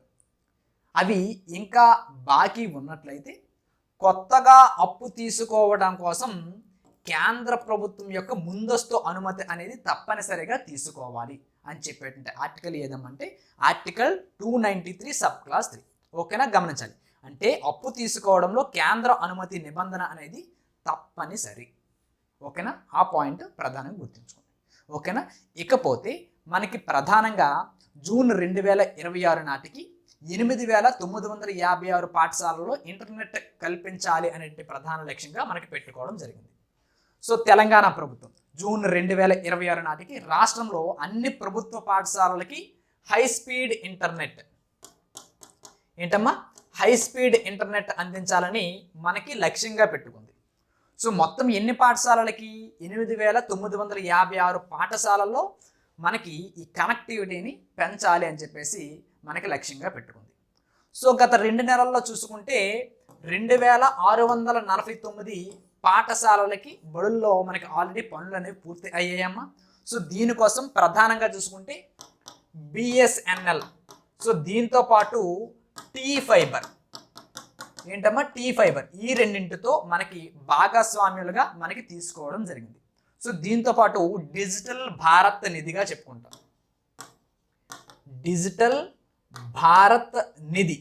అవి ఇంకా బాకీ ఉన్నట్లయితే కొత్తగా అప్పు తీసుకోవడం కోసం కేంద్ర ప్రభుత్వం యొక్క ముందస్తు అనుమతి అనేది తప్పనిసరిగా తీసుకోవాలి అని చెప్పేటువంటి ఆర్టికల్ ఏదమ్మంటే ఆర్టికల్ 293 సబ్ క్లాస్ 3. ఓకేనా, గమనించాలి. అంటే అప్పు తీసుకోవడంలో కేంద్ర అనుమతి నిబంధన అనేది తప్పనిసరి. ఓకేనా, ఆ పాయింట్ ప్రధానంగా గుర్తుంచుకోండి. ఓకేనా, ఇకపోతే మనకి ప్రధానంగా జూన్ 2026 నాటికి 8,956 పాఠశాలలో ఇంటర్నెట్ కల్పించాలి అనే ప్రధాన లక్ష్యంగా మనకి పెట్టుకోవడం జరిగింది. సో తెలంగాణ ప్రభుత్వం జూన్ 2026 నాటికి రాష్ట్రంలో అన్ని ప్రభుత్వ పాఠశాలలకి హై స్పీడ్ ఇంటర్నెట్ అందించాలని మనకి లక్ష్యంగా పెట్టుకుంది. సో మొత్తం ఎన్ని పాఠశాలలకి 8,956 పాఠశాలల్లో మనకి ఈ కనెక్టివిటీని పెంచాలి అని చెప్పేసి మనకి లక్ష్యంగా పెట్టుకుంది. సో గత 2 నెలల్లో చూసుకుంటే 2,649 పాఠశాలలకి బడుల్లో మనకి ఆల్రెడీ పనులు అనేవి పూర్తి అయ్యాయమ్మా. సో దీనికోసం ప్రధానంగా చూసుకుంటే బిఎస్ఎన్ఎల్, సో దీంతో పాటు టీ ఫైబర్ ఈ రెండింటితో మనకి భాగస్వామ్యులుగా మనకి తీసుకోవడం జరిగింది. సో దీంతో పాటు డిజిటల్ భారత్ నిధిగా చెప్పుకుంటాం. డిజిటల్ భారత్ నిధి,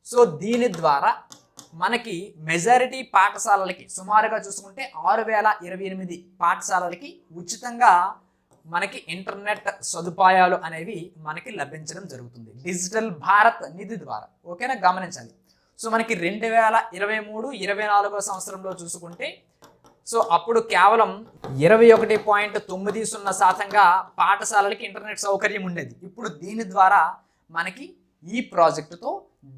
సో దీని ద్వారా మనకి మెజారిటీ పాఠశాలలకి సుమారుగా చూసుకుంటే 6,028 పాఠశాలలకి ఉచితంగా మనకి ఇంటర్నెట్ సదుపాయాలు అనేవి మనకి లభించడం జరుగుతుంది డిజిటల్ భారత్ నిధి ద్వారా. ఓకేనా, గమనించాలి. సో మనకి 2023-24 సంవత్సరంలో చూసుకుంటే సో అప్పుడు కేవలం 21.90% పాఠశాలలకి ఇంటర్నెట్ సౌకర్యం ఉండేది. ఇప్పుడు దీని ద్వారా మనకి ఈ ప్రాజెక్టుతో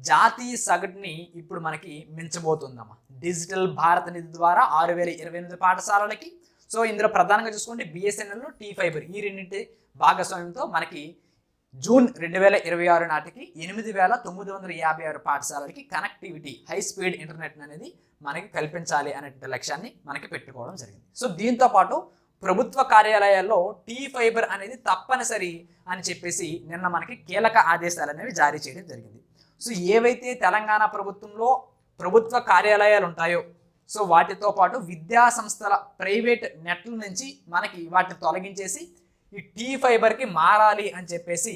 జాతీయ సగటుని ఇప్పుడు మనకి మించబోతుందమ్మా. డిజిటల్ భారత్ నిధి ద్వారా 6,028 పాఠశాలలకి. సో ఇందులో ప్రధానంగా చూసుకుంటే బిఎస్ఎన్ఎల్, టీ ఫైబర్ ఈ రెండింటి భాగస్వామ్యంతో మనకి జూన్ 2026 నాటికి 8,956 పాఠశాలలకి కనెక్టివిటీ హై స్పీడ్ ఇంటర్నెట్ అనేది మనకి కల్పించాలి అనే లక్ష్యాన్ని మనకి పెట్టుకోవడం జరిగింది. సో దీంతో పాటు ప్రభుత్వ కార్యాలయాల్లో టీ ఫైబర్ అనేది తప్పనిసరి అని చెప్పేసి నిన్న మనకి కీలక ఆదేశాలు అనేవి జారీ చేయడం జరిగింది. సో ఏవైతే తెలంగాణ ప్రభుత్వంలో ప్రభుత్వ కార్యాలయాలు ఉంటాయో సో వాటితో పాటు విద్యా సంస్థల ప్రైవేట్ నెట్ల నుంచి మనకి వాటిని తొలగించేసి ఈ టీ ఫైబర్కి మారాలి అని చెప్పేసి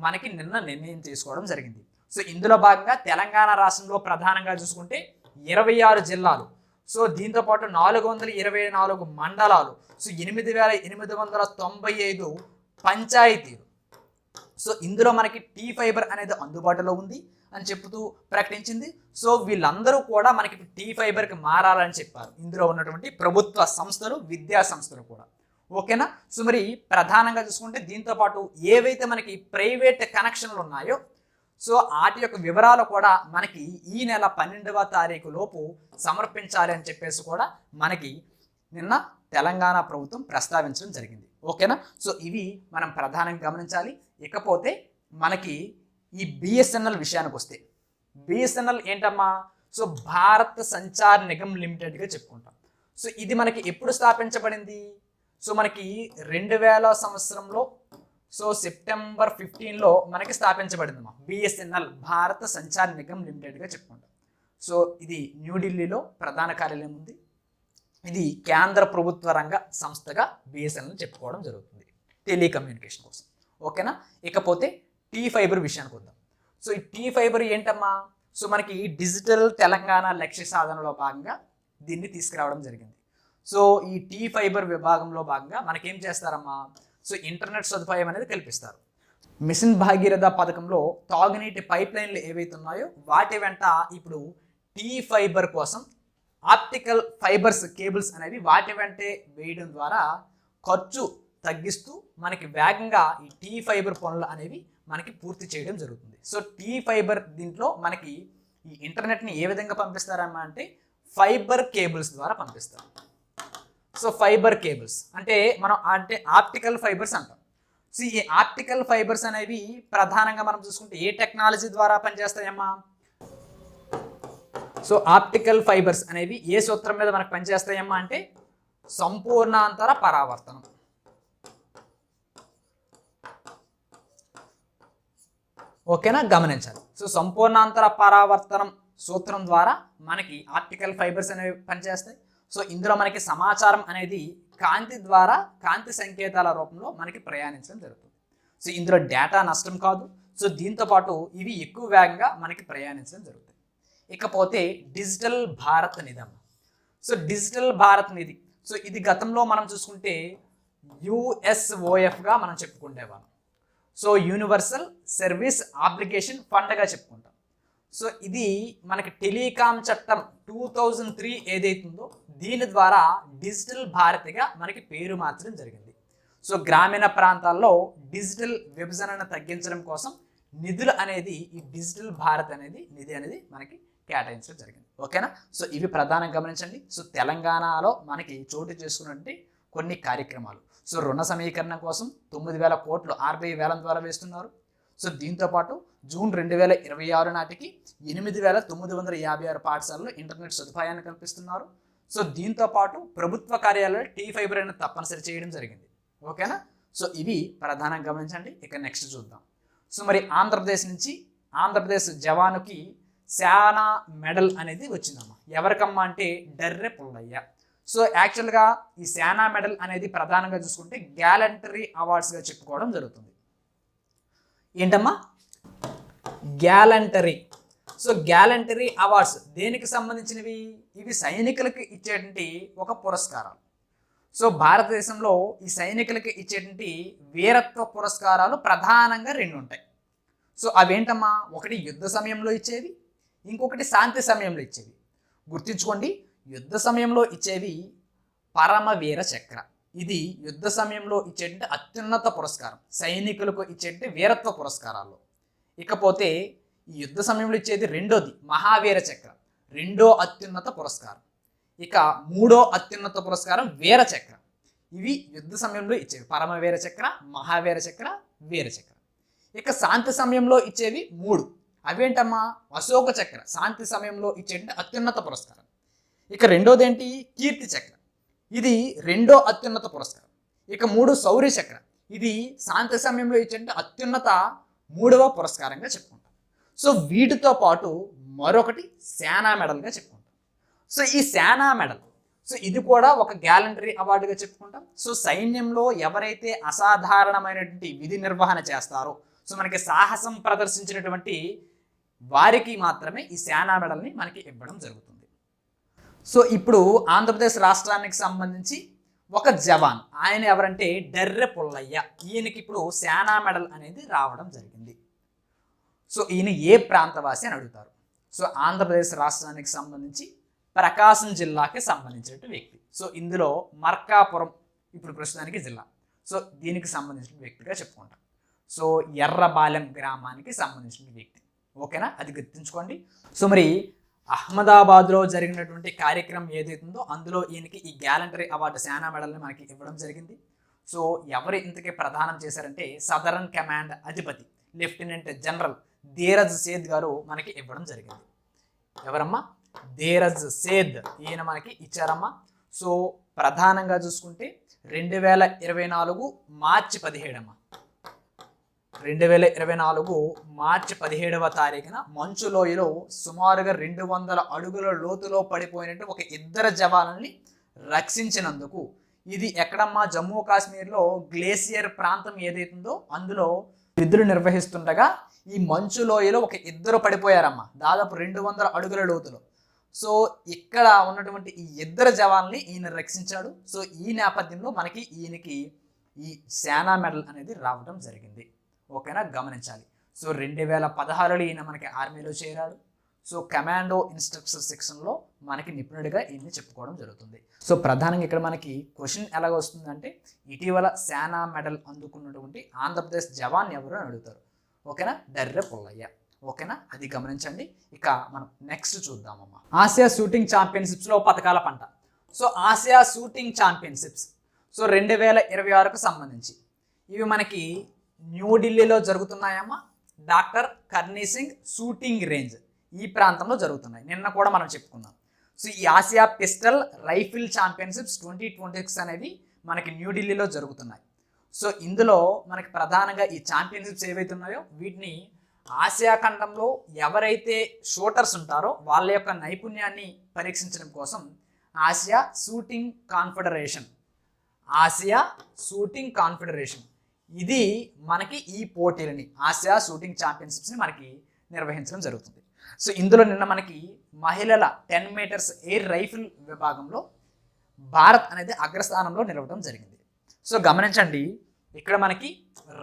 మనకి నిన్న నిర్ణయం తీసుకోవడం జరిగింది. సో ఇందులో భాగంగా తెలంగాణ రాష్ట్రంలో ప్రధానంగా చూసుకుంటే 26 జిల్లాలు, సో దీంతో పాటు 424 మండలాలు, సో 8,895 పంచాయతీలు. సో ఇందులో మనకి టీ ఫైబర్ అనేది అందుబాటులో ఉంది అని చెప్తూ ప్రకటించింది. సో వీళ్ళందరూ కూడా మనకి టీ ఫైబర్కి మారాలని చెప్పారు ఇందులో ఉన్నటువంటి ప్రభుత్వ సంస్థలు, విద్యా సంస్థలు కూడా. ఓకేనా, సో మరి ప్రధానంగా చూసుకుంటే దీంతో పాటు ఏవైతే మనకి ప్రైవేట్ కనెక్షన్లు ఉన్నాయో సో వాటి యొక్క వివరాలు కూడా మనకి ఈ నెల 12వ తారీఖు లోపు సమర్పించాలి అని చెప్పేసి కూడా మనకి నిన్న తెలంగాణ ప్రభుత్వం ప్రస్తావించడం జరిగింది. ఓకేనా, సో ఇవి మనం ప్రధానంగా గమనించాలి. ఇకపోతే మనకి ఈ బిఎస్ఎన్ఎల్ విషయానికి వస్తే, బిఎస్ఎన్ఎల్ ఏంటమ్మా, సో భారత్ సంచార్ నిగమ్ లిమిటెడ్గా చెప్పుకుంటాం. సో ఇది మనకి ఎప్పుడు స్థాపించబడింది, సో మనకి 2000 సంవత్సరంలో సో సెప్టెంబర్ 15లో మనకి స్థాపించబడిందమ్మా బిఎస్ఎన్ఎల్, భారత సంచార్ నిగమ్ లిమిటెడ్గా చెప్పుకుంటాం. సో ఇది న్యూఢిల్లీలో ప్రధాన కార్యాలయం ఉంది. ఇది కేంద్ర ప్రభుత్వ రంగ సంస్థగా బిఎస్ఎన్ఎల్ చెప్పుకోవడం జరుగుతుంది టెలికమ్యూనికేషన్ కోసం. ఓకేనా. ఇకపోతే టీ ఫైబర్ విషయానికి వద్దాం. సో ఈ టీ ఫైబర్ ఏంటమ్మా? సో మనకి డిజిటల్ తెలంగాణ లక్ష్య సాధనలో భాగంగా దీన్ని తీసుకురావడం జరిగింది. సో ఈ టీ ఫైబర్ విభాగంలో భాగంగా మనకేం చేస్తారమ్మా? సో ఇంటర్నెట్ సదుపాయం అనేది కల్పిస్తారు. మిషన్ భాగీరథ పథకంలో తాగునీటి పైప్ లైన్లు ఏవైతే ఉన్నాయో వాటి వెంట ఇప్పుడు టీ ఫైబర్ కోసం ఆప్టికల్ ఫైబర్స్ కేబుల్స్ అనేవి వాటి వెంటే వేయడం ద్వారా ఖర్చు తగ్గిస్తూ మనకి వేగంగా ఈ టీ ఫైబర్ పనులు అనేవి మనకి పూర్తి చేయడం జరుగుతుంది. సో టీ ఫైబర్ దీంట్లో మనకి ఈ ఇంటర్నెట్ని ఏ విధంగా పంపిస్తారమ్మా అంటే ఫైబర్ కేబుల్స్ ద్వారా పంపిస్తారు. సో ఫైబర్ కేబుల్స్ అంటే మనం అంటే ఆప్టికల్ ఫైబర్స్ అంటాం. సో ఈ ఆప్టికల్ ఫైబర్స్ అనేవి ప్రధానంగా మనం చూసుకుంటే ఏ టెక్నాలజీ ద్వారా పనిచేస్తాయమ్మా? సో ఆప్టికల్ ఫైబర్స్ అనేవి ఏ సూత్రం మీద మనకు పనిచేస్తాయమ్మా అంటే సంపూర్ణాంతర పరావర్తనం. ఓకేనా, గమనించాలి. సో సంపూర్ణాంతర పరావర్తనం సూత్రం ద్వారా మనకి ఆప్టికల్ ఫైబర్స్ అనేవి పనిచేస్తాయి. సో ఇందులో మనకి సమాచారం అనేది కాంతి ద్వారా కాంతి సంకేతాల రూపంలో మనకి ప్రయాణించడం జరుగుతుంది. సో ఇందులో డేటా నష్టం కాదు. సో దీంతో పాటు ఇవి ఎక్కువ వేగంగా మనకి ప్రయాణించడం జరుగుతుంది. ఇకపోతే డిజిటల్ భారత్ నిధి. సో డిజిటల్ భారత్ నిధి, సో ఇది గతంలో మనం చూసుకుంటే యుఎస్ఓఎఫ్గా మనం చెప్పుకుంటేవాళ్ళం. సో యూనివర్సల్ సర్వీస్ అప్లికేషన్ ఫండ్గా చెప్పుకుంటాం. సో ఇది మనకి టెలికాం చట్టం 2003 ఏదైతుందో దీని ద్వారా డిజిటల్ భారతిగా మనకి పేరు మార్చడం జరిగింది. సో గ్రామీణ ప్రాంతాల్లో డిజిటల్ విభజనను తగ్గించడం కోసం నిధులు అనేది ఈ డిజిటల్ భారత్ అనేది నిధి అనేది మనకి కేటాయించడం జరిగింది. ఓకేనా. సో ఇవి ప్రధానంగా గమనించండి. సో తెలంగాణలో మనకి చోటు చేసుకున్నటువంటి కొన్ని కార్యక్రమాలు. సో రుణ సమీకరణ కోసం 9,000 కోట్లు ఆర్బీఐ వేలం ద్వారా వేస్తున్నారు. సో దీంతోపాటు జూన్ 2026 నాటికి 8,956 పాఠశాలలో ఇంటర్నెట్ సదుపాయాన్ని కల్పిస్తున్నారు. సో దీంతోపాటు ప్రభుత్వ కార్యాలయాలు టీ ఫైబర్ అనేది తప్పనిసరి చేయడం జరిగింది. ఓకేనా. సో ఇవి ప్రధానంగా గమనించండి. ఇక నెక్స్ట్ చూద్దాం. సో మరి ఆంధ్రప్రదేశ్ నుంచి ఆంధ్రప్రదేశ్ జవానుకి శానా మెడల్ అనేది వచ్చిందమ్మా. ఎవరికమ్మా అంటే డర్రె పుల్లయ్య. సో యాక్చువల్గా ఈ శానా మెడల్ అనేది ప్రధానంగా చూసుకుంటే గ్యాలంటరీ అవార్డ్స్గా చెప్పుకోవడం జరుగుతుంది. ఏంటమ్మా? గ్యాలంటరీ. సో గ్యాలంటరీ అవార్డ్స్ దేనికి సంబంధించినవి? ఇవి సైనికులకు ఇచ్చేటువంటి ఒక పురస్కారాలు. సో భారతదేశంలో ఈ సైనికులకి ఇచ్చేటువంటి వీరత్వ పురస్కారాలు ప్రధానంగా 2 ఉంటాయి. సో అవేంటమ్మా? ఒకటి యుద్ధ సమయంలో ఇచ్చేవి, ఇంకొకటి శాంతి సమయంలో ఇచ్చేవి. గుర్తుంచుకోండి, యుద్ధ సమయంలో ఇచ్చేవి పరమవీర చక్ర. ఇది యుద్ధ సమయంలో ఇచ్చేటువంటి అత్యున్నత పురస్కారం, సైనికులకు ఇచ్చేటువంటి వీరత్వ పురస్కారాల్లో. ఇకపోతే ఈ యుద్ధ సమయంలో ఇచ్చేది రెండోది మహావీర చక్ర, రెండో అత్యున్నత పురస్కారం. ఇక మూడో అత్యున్నత పురస్కారం వీర చక్ర. ఇవి యుద్ధ సమయంలో ఇచ్చేవి పరమవీర చక్ర, మహావీర చక్ర, వీర చక్ర. ఇక శాంతి సమయంలో ఇచ్చేవి 3. అవేంటమ్మా? అశోక చక్ర, శాంతి సమయంలో ఇచ్చేటువంటి అత్యున్నత పురస్కారం. ఇక రెండోది ఏంటి? కీర్తి చక్ర, ఇది రెండో అత్యున్నత పురస్కారం. ఇక 3 శౌర్య చక్ర, ఇది శాంతి సమయంలో ఇచ్చేటువంటి అత్యున్నత 3వ పురస్కారంగా చెప్పుకుంటాం. సో వీటితో పాటు మరొకటి సేనా మెడల్గా చెప్పుకుంటాం. సో ఈ సేనా మెడల్, సో ఇది కూడా ఒక గ్యాలంటరీ అవార్డుగా చెప్పుకుంటాం. సో సైన్యంలో ఎవరైతే అసాధారణమైనటువంటి విధి నిర్వహణ చేస్తారో, సో మనకి సాహసం ప్రదర్శించినటువంటి వారికి మాత్రమే ఈ సేనా మెడల్ని మనకి ఇవ్వడం జరుగుతుంది. సో ఇప్పుడు ఆంధ్రప్రదేశ్ రాష్ట్రానికి సంబంధించి ఒక జవాన్, ఆయన ఎవరంటే డర్రె పుల్లయ్య. ఈయనకి ఇప్పుడు సేనా మెడల్ అనేది రావడం జరిగింది. సో ఈయన ఏ ప్రాంతవాసి అని అడుగుతారు. సో ఆంధ్రప్రదేశ్ రాష్ట్రానికి సంబంధించి ప్రకాశం జిల్లాకి సంబంధించిన వ్యక్తి. సో ఇందులో మార్కాపురం ఇప్పుడు ప్రస్తుతానికి జిల్లా. సో దీనికి సంబంధించిన వ్యక్తిగా చెప్పుకుంటాం. సో ఎర్రబాలెం గ్రామానికి సంబంధించిన వ్యక్తి. ఓకేనా, అది గుర్తుంచుకోండి. సో మరి అహ్మదాబాద్లో జరిగినటువంటి కార్యక్రమం ఏదైతుందో అందులో ఈయనకి ఈ గ్యాలంటరీ అవార్డు సేనా మెడల్ని మనకి ఇవ్వడం జరిగింది. సో ఎవరు ఇంతకీ ప్రదానం చేశారంటే సదరన్ కమాండ్ అధిపతి లెఫ్టినెంట్ జనరల్ ధీరజ్ సేద్ గారు మనకి ఇవ్వడం జరిగింది. ఎవరమ్మా? ధీరజ్ సేద్, ఈయన మనకి ఇచ్చారమ్మా. సో ప్రధానంగా చూసుకుంటే 2024 మార్చి 17 అమ్మా. 2024 మార్చి 17వ తారీఖున మంచులోయలో సుమారుగా 200 అడుగుల లోతులో పడిపోయినట్టు ఒక 2 జవాన్లని రక్షించినందుకు. ఇది ఎక్కడమ్మా? జమ్మూ కాశ్మీర్లో గ్లేసియర్ ప్రాంతం ఏదైతుందో అందులో విధులు నిర్వహిస్తుండగా ఈ మంచు లోయలో ఒక ఇద్దరు పడిపోయారమ్మా, దాదాపు 200 అడుగుల లోతులో. సో ఇక్కడ ఉన్నటువంటి ఈ ఇద్దరు జవాన్లని ఈయన రక్షించాడు. సో ఈ నేపథ్యంలో మనకి ఈయనకి ఈ సేనా మెడల్ అనేది రావడం జరిగింది. ఓకేనా, గమనించాలి. సో 2016లో ఈయన మనకి ఆర్మీలో చేరాడు. సో కమాండో ఇన్స్ట్రక్టర్ సెక్షన్లో మనకి నిపుణుడిగా ఈయన్ని చెప్పుకోవడం జరుగుతుంది. సో ప్రధానంగా ఇక్కడ మనకి క్వశ్చన్ ఎలాగ వస్తుందంటే, ఇటీవల సేనా మెడల్ అందుకున్నటువంటి ఆంధ్రప్రదేశ్ జవాన్ ఎవరు అని అడుగుతారు. ఓకేనా, డర్రె పుల్లయ్య. ఓకేనా, అది గమనించండి. ఇక మనం నెక్స్ట్ చూద్దామమ్మా. ఆసియా షూటింగ్ ఛాంపియన్షిప్స్లో పథకాల పంట. So Asia shooting championships so 2026కు సంబంధించి ఇవి మనకి న్యూఢిల్లీలో జరుగుతున్నాయమ్మా. Doctor Karni Singh shooting range ఈ ప్రాంతంలో జరుగుతున్నాయి. నిన్న కూడా మనం చెప్పుకున్నాం. సో ఈ ఆసియా పిస్టల్ రైఫిల్ ఛాంపియన్షిప్స్ 2026 అనేవి మనకి న్యూఢిల్లీలో జరుగుతున్నాయి. సో ఇందులో మనకి ప్రధానంగా ఈ ఛాంపియన్షిప్స్ ఏవైతే ఉన్నాయో వీటిని ఆసియా ఖండంలో ఎవరైతే షూటర్స్ ఉంటారో వాళ్ళ యొక్క నైపుణ్యాన్ని పరీక్షించడం కోసం ఆసియా షూటింగ్ కాన్ఫెడరేషన్ ఇది మనకి ఈ పోటీలని ఆసియా షూటింగ్ ఛాంపియన్షిప్స్ని మనకి నిర్వహించడం జరుగుతుంది. సో ఇందులో నిన్న మనకి మహిళల 10 మీటర్స్ ఎయిర్ రైఫిల్ విభాగంలో భారత్ అనేది అగ్రస్థానంలో నిలవడం జరిగింది. సో గమనించండి, ఇక్కడ మనకి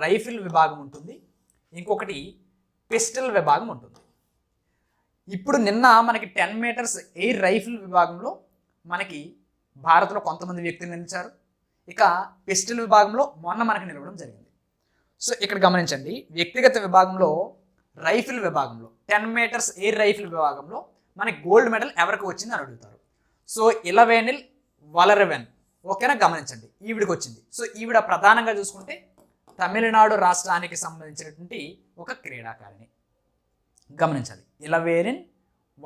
రైఫిల్ విభాగం ఉంటుంది, ఇంకొకటి పిస్టల్ విభాగం ఉంటుంది. ఇప్పుడు నిన్న మనకి 10 మీటర్స్ ఎయిర్ రైఫిల్ విభాగంలో మనకి భారత్లో కొంతమంది వ్యక్తులు నిలిచారు. ఇక పిస్టల్ విభాగంలో మొన్న మనకి నిలవడం జరిగింది. సో ఇక్కడ గమనించండి, వ్యక్తిగత విభాగంలో రైఫిల్ విభాగంలో 10 మీటర్స్ ఎయిర్ రైఫిల్ విభాగంలో మనకి గోల్డ్ మెడల్ ఎవరికి వచ్చింది అని అడుగుతారు. సో ఇలవేనిల్ వలరవెన్. ఓకేనా, గమనించండి, ఈవిడికి వచ్చింది. సో ఈవిడ ప్రధానంగా చూసుకుంటే తమిళనాడు రాష్ట్రానికి సంబంధించినటువంటి ఒక క్రీడాకారిణి. గమనించాలి, ఇలవేనిల్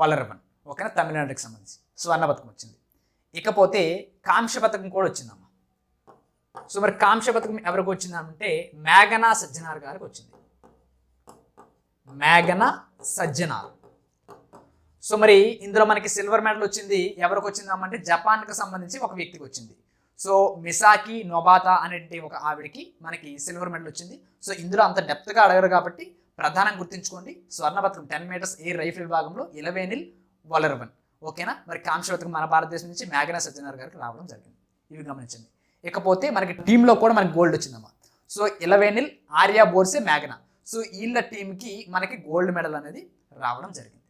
వలరవెన్. ఓకేనా, తమిళనాడుకి సంబంధించి స్వర్ణ పథకం వచ్చింది. ఇకపోతే కాంస్య పథకం కూడా వచ్చిందమ్మా. సో మరి కాంస్య పథకం ఎవరికి వచ్చిందంటే మేఘనా సజ్జనార్ గారికి వచ్చింది. మేఘనా సజ్జనార్. సో మరి ఇందులో మనకి సిల్వర్ మెడల్ వచ్చింది ఎవరికి వచ్చిందామంటే జపాన్కి సంబంధించి ఒక వ్యక్తికి వచ్చింది. సో మిసాకి నొబాతా అనేటి ఒక ఆవిడికి మనకి సిల్వర్ మెడల్ వచ్చింది. సో ఇందులో అంత డెప్త్గా అడగరు కాబట్టి ప్రధానంగా గుర్తుంచుకోండి. స్వర్ణ పథకం 10 మీటర్స్ ఎయిర్ రైఫిల్ విభాగంలో ఇలవేనిల్ వలరవన్. ఓకేనా, మరి కాంస్య పథకం మన భారతదేశం నుంచి మేఘనా సజ్జనార్ గారికి రావడం జరిగింది. ఇవి గమనించండి. ఇకపోతే మనకి టీంలో కూడా మనకి గోల్డ్ వచ్చిందమ్మా. సో ఇలవేనిల్, ఆర్యా బోర్సే, మేఘనా. సో వీళ్ళ టీంకి మనకి గోల్డ్ మెడల్ అనేది రావడం జరిగింది.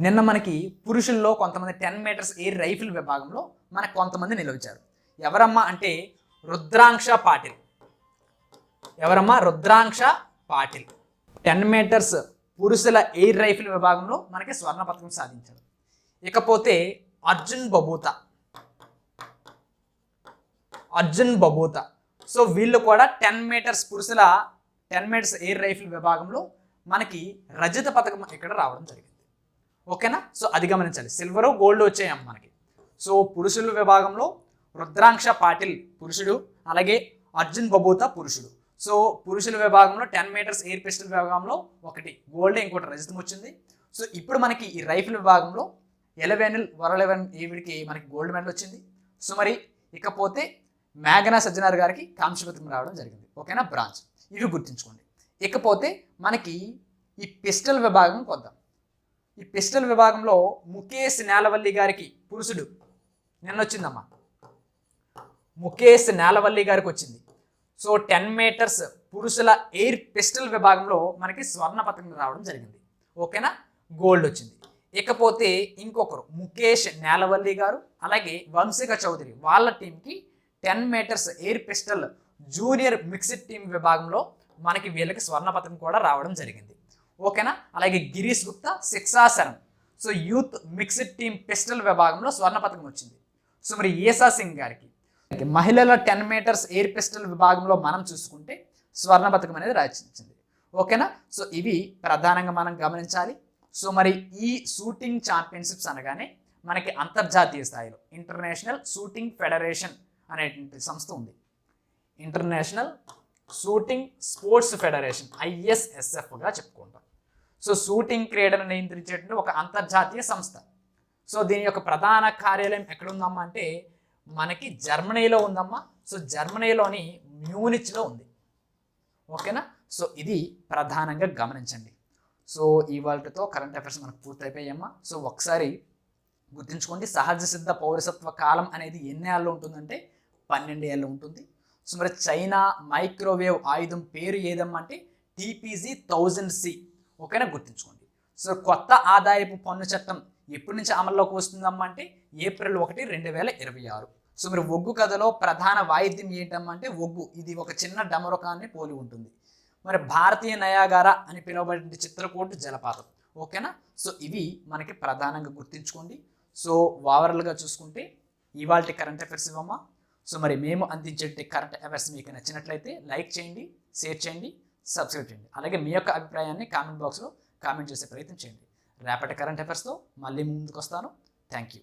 నిన్న మనకి పురుషుల్లో కొంతమంది 10 మీటర్స్ ఎయిర్ రైఫిల్ విభాగంలో మనకు కొంతమంది నిలవచ్చారు. ఎవరమ్మా అంటే రుద్రాంక్ష పాటిల్. ఎవరమ్మా? రుద్రాంక్ష పాటిల్ 10 మీటర్స్ పురుషుల ఎయిర్ రైఫిల్ విభాగంలో మనకి స్వర్ణ పథకం సాధించారు. ఇకపోతే అర్జున్ బబూతా. సో వీళ్ళు కూడా 10 మీటర్స్ పురుషుల 10 మీటర్స్ ఎయిర్ రైఫిల్ విభాగంలో మనకి రజత పథకం ఇక్కడ రావడం జరిగింది. ఓకేనా, సో అది గమనించాలి. సిల్వరు గోల్డ్ వచ్చాయమ్మ మనకి. సో పురుషుల విభాగంలో రుద్రాంక్ష పాటిల్ పురుషుడు, అలాగే అర్జున్ బబూతా పురుషుడు. సో పురుషుల విభాగంలో 10 మీటర్స్ ఎయిర్ పిస్టల్ విభాగంలో ఒకటి గోల్డ్, ఇంకోటి రజతం వచ్చింది. సో ఇప్పుడు మనకి ఈ రైఫిల్ విభాగంలో ఇలవేనిల్ వలరవెన్ ఈవిడికి మనకి గోల్డ్ మెడల్ వచ్చింది. సో మరి ఇకపోతే మేఘనా సజ్జనార్ గారికి కాంస్య పథకం రావడం జరిగింది. ఓకేనా, బ్రాంజ్. ఇవి గుర్తుంచుకోండి. ఇకపోతే మనకి ఈ పిస్టల్ విభాగం కొద్దాం. ఈ పిస్టల్ విభాగంలో ముఖేష్ నేలవల్లి గారికి పురుషుడు నిన్న వచ్చిందమ్మా. ముఖేష్ నేలవల్లి గారికి వచ్చింది. సో 10 మీటర్స్ పురుషుల ఎయిర్ పిస్టల్ విభాగంలో మనకి స్వర్ణ పథకం రావడం జరిగింది. ఓకేనా, గోల్డ్ వచ్చింది. ఇకపోతే ఇంకొకరు ముఖేష్ నేలవల్లి గారు, అలాగే వంశిక చౌదరి వాళ్ళ టీంకి 10 meters air pistol junior mixed team విభాగంలో మనకి వీళ్ళకి స్వర్ణ పథకం కూడా రావడం జరిగింది. ఓకేనా, అలాగే గిరీష్ గుప్తా, శిక్షాశరం. So youth mixed team pistol విభాగంలో స్వర్ణ పథకం వచ్చింది. సో మరి ఈసా సింగ్ గారికి మహిళల 10 మీటర్స్ ఎయిర్ పిస్టల్ విభాగంలో మనం చూసుకుంటే స్వర్ణ పథకం అనేది రాచింది. ఓకేనా, సో ఇవి ప్రధానంగా మనం గమనించాలి. సో మరి ఈ షూటింగ్ ఛాంపియన్షిప్స్ అనగానే మనకి అంతర్జాతీయ స్థాయిలో ఇంటర్నేషనల్ షూటింగ్ ఫెడరేషన్ అనేటువంటి సంస్థ ఉంది. ఇంటర్నేషనల్ షూటింగ్ స్పోర్ట్స్ ఫెడరేషన్, ISSFగా చెప్పుకుంటాం. సో షూటింగ్ క్రీడను నియంత్రించేటువంటి ఒక అంతర్జాతీయ సంస్థ. సో దీని యొక్క ప్రధాన కార్యాలయం ఎక్కడ ఉందమ్మా అంటే మనకి జర్మనీలో ఉందమ్మా. సో జర్మనీలోని మ్యూనిచ్లో ఉంది. ఓకేనా. సో ఇది ప్రధానంగా గమనించండి. సో ఇవాళతో కరెంట్ అఫైర్స్ మనకు పూర్తయిపోయాయమ్మా. సో ఒకసారి గుర్తుంచుకోండి, సహజ సిద్ధ పౌరసత్వ కాలం అనేది ఎన్ని ఏళ్ళు ఉంటుందంటే 12 ఏళ్ళు ఉంటుంది. సో మరి చైనా మైక్రోవేవ్ ఆయుధం పేరు ఏదమ్మా అంటే TPG-1000C. ఓకేనా, గుర్తుంచుకోండి. సో కొత్త ఆదాయపు పన్ను చట్టం ఎప్పటి నుంచి అమల్లోకి వస్తుందమ్మా అంటే ఏప్రిల్ 1, 2026. సో మరి ఒగ్గు కథలో ప్రధాన వాయిద్యం ఏంటమ్మా అంటే ఒగ్గు. ఇది ఒక చిన్న డమరుకాన్ని పోలి ఉంటుంది. మరి భారతీయ నయాగారా అని పిలువబడే చిత్రకూట జలపాతం. ఓకేనా. సో ఇవి మనకి ప్రధానంగా గుర్తుంచుకోండి. సో ఓవరాల్గా చూసుకుంటే ఇవాల్టి కరెంట్ అఫైర్స్ ఇవ్వమ్మా. సో మరి మేము అందించే కరెంట్ అఫైర్స్ మీకు నచ్చినట్లయితే లైక్ చేయండి, షేర్ చేయండి, సబ్స్క్రైబ్ చేయండి. అలాగే మీ యొక్క అభిప్రాయాన్ని కామెంట్ బాక్స్లో కామెంట్ చేసే ప్రయత్నం చేయండి. రేపటి కరెంట్ అఫైర్స్తో మళ్ళీ ముందుకు వస్తాను. Thank you.